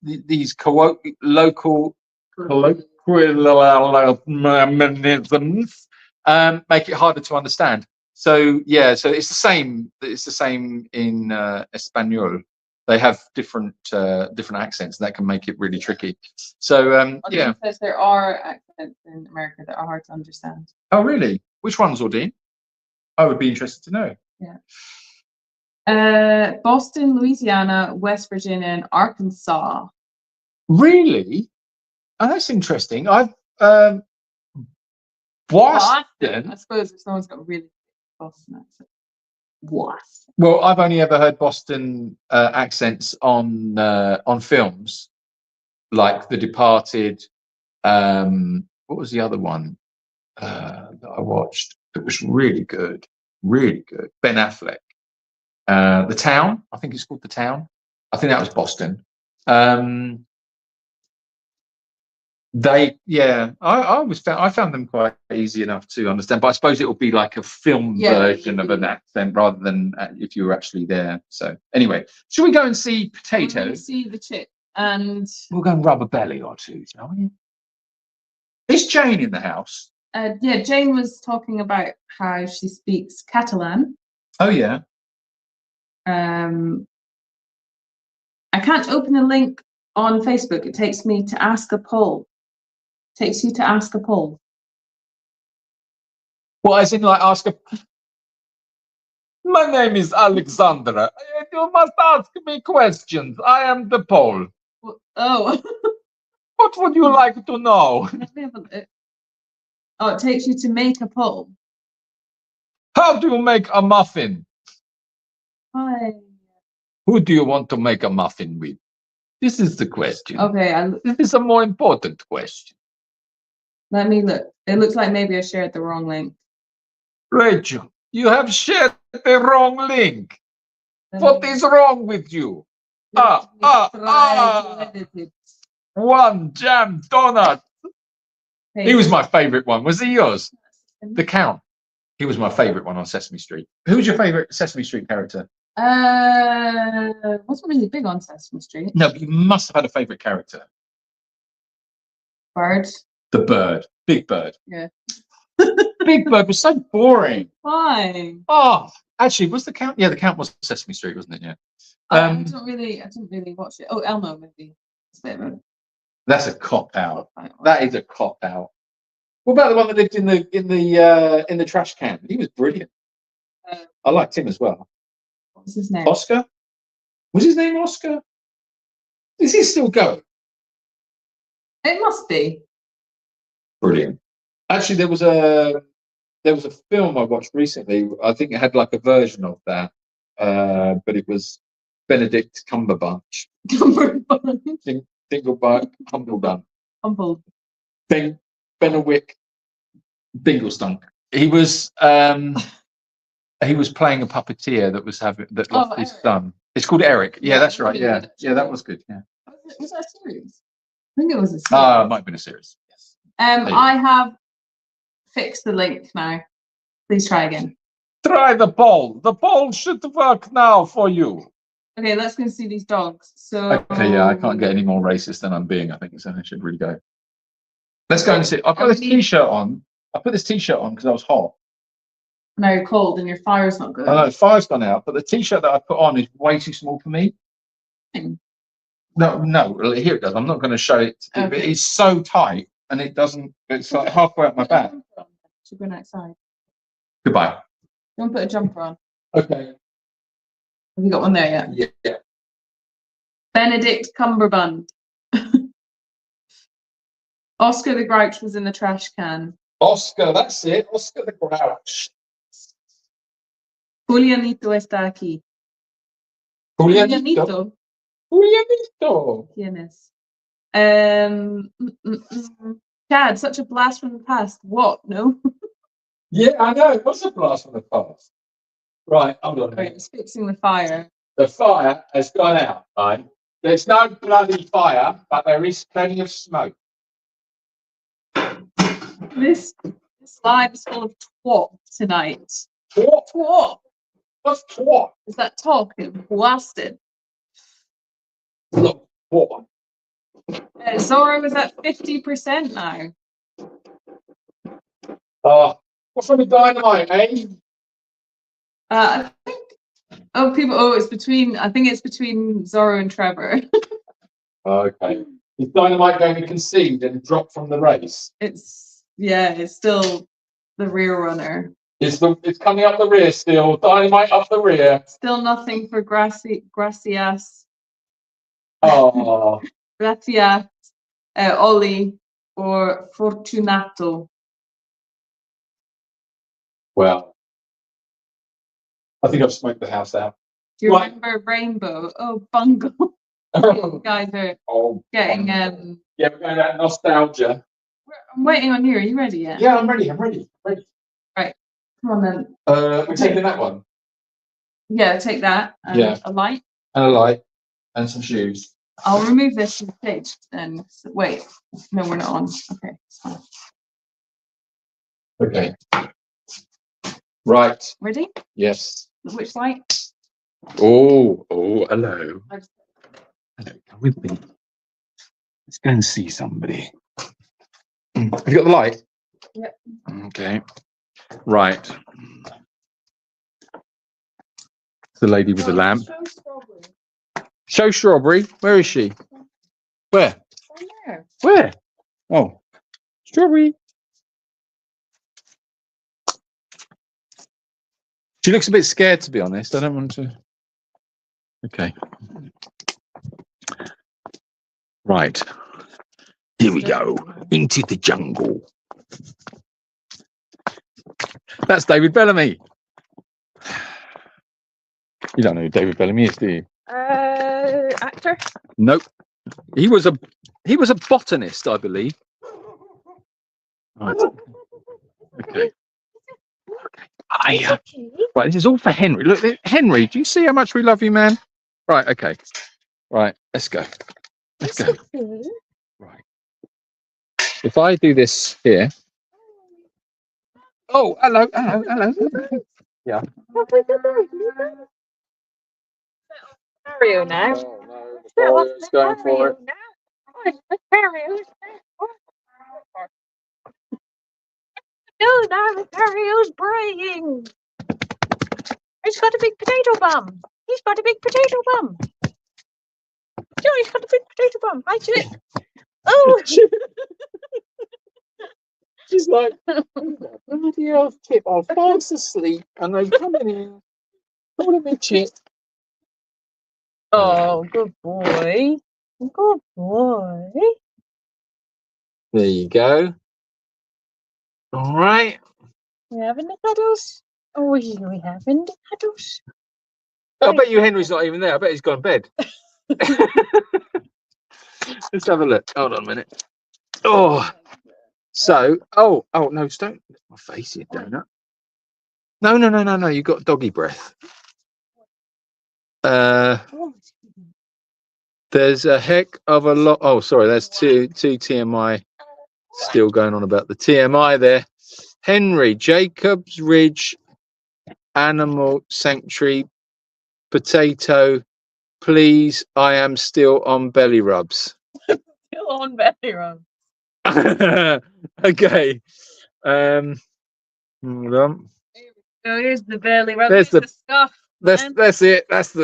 local colloquialisms, make it harder to understand. So so it's the same. It's the same in Espanol. They have different accents, and that can make it really tricky. So It says there are accents in America that are hard to understand. Oh really? Which ones, Ordine? I would be interested to know. Yeah. Boston, Louisiana, West Virginia, and Arkansas. Really? Oh, that's interesting. I've Boston. I suppose if someone's got really Boston accent. Boston. Well, I've only ever heard Boston accents on films, like The Departed. What was the other one that I watched? It was really good, really good. Ben Affleck. The Town. I think it's called The Town. I think that was Boston. I found them quite easy enough to understand, but I suppose it will be like a film version of an accent rather than if you were actually there. So anyway, should we go and see Potato? We'll see the chip, and we'll go and rub a belly or two, shall we? Is Jane in the house? Jane was talking about how she speaks Catalan. Oh yeah. I can't open the link on Facebook. It takes me to ask a poll. Takes you to ask a poll. Well, as in like ask a. My name is Alexandra. You must ask me questions. I am the poll. Oh. What would you like to know? Let me have a look. Oh, it takes you to make a poll. How do you make a muffin? Hi. Who do you want to make a muffin with? This is the question. Okay. This is a more important question. Let me look. It looks like maybe I shared the wrong link. Rachel, you have shared the wrong link. What is wrong with you? One jam donut. He was my favourite one. Was he yours? The Count. He was my favourite one on Sesame Street. Who's your favourite Sesame Street character? Wasn't really big on Sesame Street. No, but you must have had a favourite character. Bird. The Bird. Big Bird. Yeah. Big Bird was so boring. Why? Oh, actually, was the Count? Yeah, the Count was Sesame Street, wasn't it? Yeah. I didn't really watch it. Oh, Elmo maybe. That's a cop out. That is a cop out. What about the one that lived in the trash can? He was brilliant. I liked him as well. What was his name? Oscar. Was his name Oscar? Is he still going? It must be. Brilliant. Actually, there was a film I watched recently. I think it had like a version of that, but it was Benedict Cumberbatch. Dinglebuck, Humbledon. Humbled. Bennewick, Binglestunk. He was playing a puppeteer that lost his son. It's called Eric. Yeah, that's right. Yeah, that was good. Yeah. Was that a series? I think it was a series. It might have been a series. Yes. I have fixed the link now. Please try again. Try the poll. The poll should work now for you. Okay, let's go see these dogs. So okay, yeah, I can't get any more racist than I'm being. I think so. I should really go. Let's go and see. I've got this T-shirt on. I put this T-shirt on because I was hot. Now you're cold and your fire's not good. I know, fire's gone out, but the T-shirt that I put on is way too small for me. No, here it does. I'm not going to show it. Okay. But it's so tight and it doesn't. It's like halfway up my back. Should we go outside? Goodbye. Don't put a jumper on. Okay. Have you got one there yet? Yeah. Benedict Cumberbund. Oscar the Grouch was in the trash can. Oscar, that's it. Oscar the Grouch. Julianito está aquí. Julianito. Julianito. ¿Quién es? Chad, such a blast from the past. What? No? Yeah, I know. It was a blast from the past. Right, hold on. Right, it's fixing the fire. The fire has gone out, right? There's no bloody fire, but there is plenty of smoke. This live is full of twat tonight. What? Twat. What's twat? Is that talking? Blasted. Look, what? Zorro is at 50% now. What's on the dynamite, eh? I think. Oh, people. Oh, it's between. I think it's between Zorro and Trevor. Okay. Is dynamite going to concede and drop from the race? It's still the rear runner. It's coming up the rear still. Dynamite up the rear. Still nothing for Gracias. Oh. Gracias, Ollie, or Fortunato. Well, I think I've smoked the house out. Do you Right. remember Rainbow? Oh, Bungle. You guys are Oh, getting. yeah, we're going to nostalgia. I'm waiting on you. Are you ready yet? Yeah, I'm ready. Come on then. We're taking that one. Yeah, take that. And Yeah. a light. And a light. And some shoes. I'll remove this from the page then. So, wait. No, we're not on. Okay, it's fine. Okay. Right. Ready? Yes. Which light? Oh, hello. Hello, come with me. Let's go and see somebody. Have you got the light? Yep. Okay. Right. The lady with the lamp. Show Strawberry. Where is she? Where? There. Where? Oh, Strawberry. She looks a bit scared, to be honest. I don't want to. Okay. Right. Here we go. Into the jungle. That's David Bellamy. You don't know who David Bellamy is, do you? Actor. Nope. He was a botanist, I believe. Right. Okay. Right, this is all for Henry. Look, Henry, do you see how much we love you, man? Right, okay. Right, let's go. Let's go. Right. If I do this here. Oh, hello. Yeah. Mario now. Oh, no, Mario's going for it. No, now Mario's braying. He's got a big potato bum. He's got a big potato bum. No, he's got a big potato bum. I do it. Oh, She's like, bloody hell, Tip, I'll fast asleep and I'm coming in. Calling me Chip. oh, good boy. Good boy. There you go. All right. We having the cuddles? Oh, we having the cuddles? I bet you Henry's not even there. I bet he's gone to bed. Let's have a look. Hold on a minute. Oh, so, oh, no, don't lift my face, you donut. No. You got doggy breath. There's a heck of a lot. Oh, sorry, there's two TMI still going on about the TMI there. Henry, Jacobs Ridge Animal Sanctuary, potato, please, I am still on belly rubs. Still on belly rubs. Okay. Hold on. So here's the belly rub. There's Here's the scuff. That's it. That's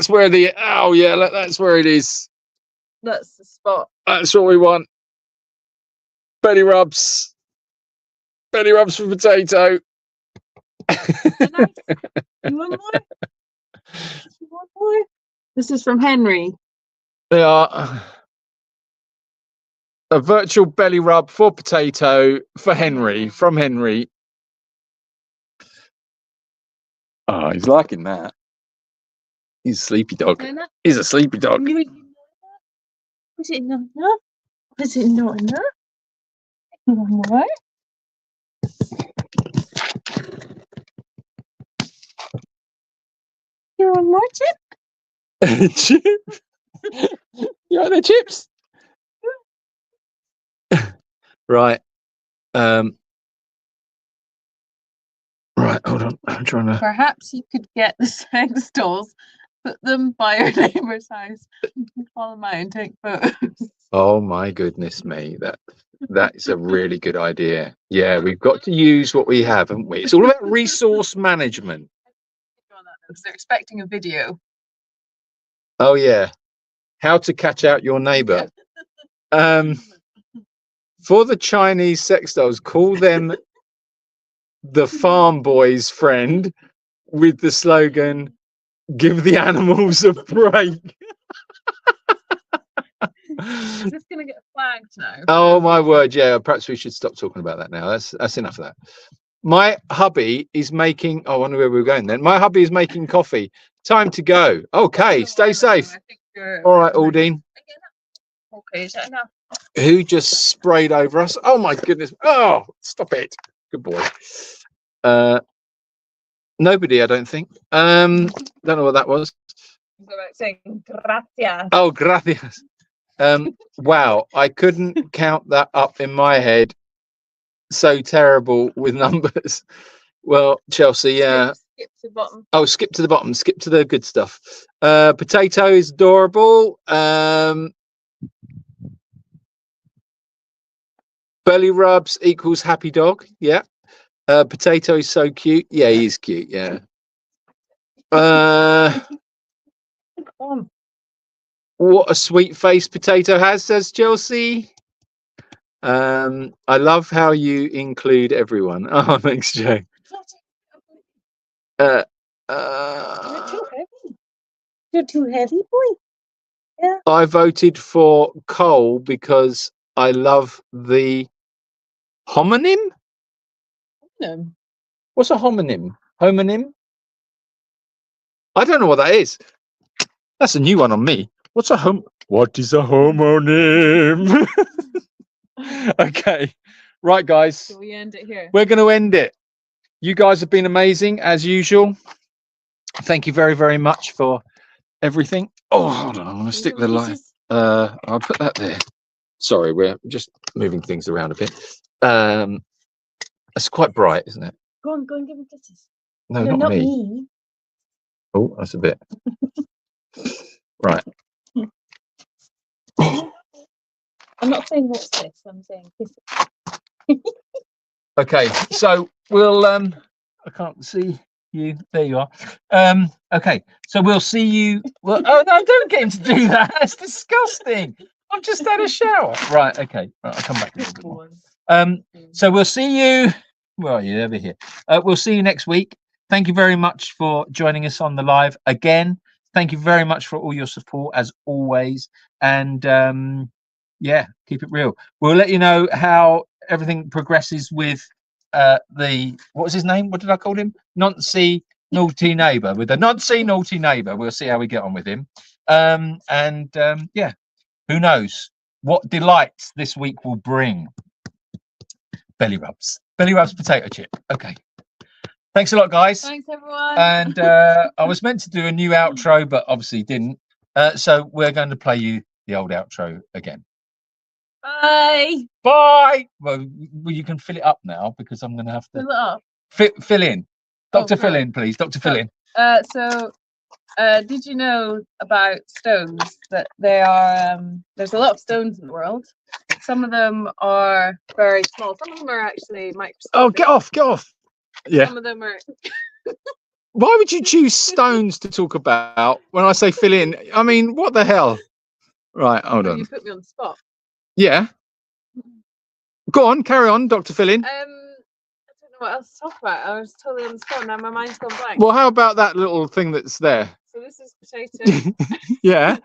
where the, oh yeah, that's where it is. That's the spot. That's what we want. Belly rubs. Belly rubs for potato. You want more? You want more? This is from Henry. They are a virtual belly rub for potato for Henry, from Henry. Oh, he's liking that. He's a sleepy dog. He's a sleepy dog. Was it not enough? Was it not enough? You want more? You want more, Chip? Chip? You like the chips? Right. Right, hold on. I'm trying to. Perhaps you could get the sex dolls, put them by your neighbour's house, and follow them out and take photos. Oh my goodness me. That is a really good idea. Yeah, we've got to use what we have, haven't we? It's all about resource management. Because they're expecting a video. Oh yeah. How to catch out your neighbor. For the Chinese sex dolls, call them the farm boys friend with the slogan, give the animals a break. Is this going to get flagged now? Oh my word, yeah, perhaps we should stop talking about that now. That's enough of that. My hubby is making, I wonder where we're going then. My hubby is making coffee. Time to go. Okay, stay safe. All right, Aldine. Okay, is that enough? Who just sprayed over us? Oh my goodness. Oh, stop it. Good boy. Nobody, I don't think. Don't know what that was. Go back saying gracias. Oh, gracias. Wow, I couldn't count that up in my head. So terrible with numbers. Well, Chelsea, yeah. Skip to the bottom. Oh, skip to the bottom. Skip to the good stuff. Potato is adorable. Belly rubs equals happy dog. Yeah. Potato is so cute. Yeah, he is cute. Yeah. What a sweet face Potato has, says Chelsea. I love how you include everyone. Oh, thanks, Joe. You're too heavy. You're too heavy, boy. Yeah. I voted for Cole because I love the homonym. No. What's a homonym? Homonym? I don't know what that is. That's a new one on me. What's a What is a homonym? Okay, right, guys. So we end it here. We're going to end it. You guys have been amazing as usual. Thank you very, very much for everything. Oh, hold on. I'm going to stick the light. I'll put that there. Sorry, we're just moving things around a bit. It's quite bright, isn't it? Go on, give him kisses. No, not me. Oh, that's a bit. Right. I'm not saying what's this. I'm saying kisses. Okay, so we'll I can't see you. There you are. Okay, so we'll see you. Well, oh no, don't get him to do that. That's disgusting. I've just had a shower. Right, okay. Right, I'll come back a little bit more. So we'll see you. Where are you? Over here. We'll see you next week. Thank you very much for joining us on the live again. Thank you very much for all your support as always. And yeah, keep it real. We'll let you know how everything progresses with the, what was his name? What did I call him? Nancy Naughty Neighbour. With the Nancy Naughty Neighbour. We'll see how we get on with him. Yeah, who knows what delights this week will bring. Belly rubs. Belly rubs potato chip. Okay. Thanks a lot, guys. Thanks, everyone. And I was meant to do a new outro, but obviously didn't. So we're going to play you the old outro again. Bye. Bye. Well, you can fill it up now because I'm going to have to Fill it up. fill in. Doctor, fill cool. in, please. Doctor, fill in. Did you know about stones? That they are there's a lot of stones in the world. Some of them are very small. Some of them are actually microscopic. Oh, get off, get off. Yeah. Some of them are. Why would you choose stones to talk about when I say fill in? I mean, what the hell? Right, hold on. You put me on the spot. Yeah. Go on, carry on, Dr. Fillin. I don't know what else to talk about. I was totally on the spot now. My mind's gone blank. Well, how about that little thing that's there? So this is potato. Yeah,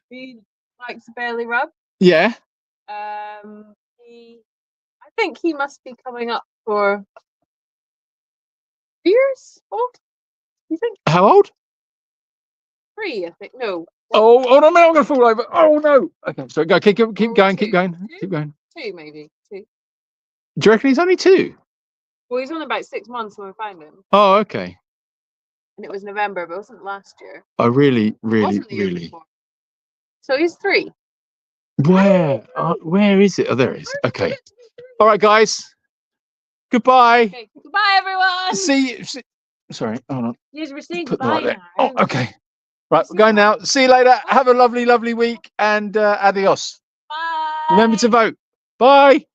He likes to barely rub. yeah. I think he must be coming up for years old. You think How old? 3? I think no. Oh, hold on a minute, I'm going to fall over. Oh, no. Okay, so go, keep going, keep going, 2. keep going. 2 maybe 2. Do you reckon he's only 2? Well, he's on about 6 months when we found him, Oh, okay. and it was November, but it wasn't last year. Oh, really, It really, wasn't the year really. before. So he's 3. Where is it? Oh, there it is. Okay. All right, guys. Goodbye. Okay, goodbye, everyone. See you. Sorry, hold on. Yes, we're saying Put them right goodbye there. now. Oh, okay. Right, we're going now. See you later. Have a lovely, lovely week, and adios. Bye. Remember to vote. Bye.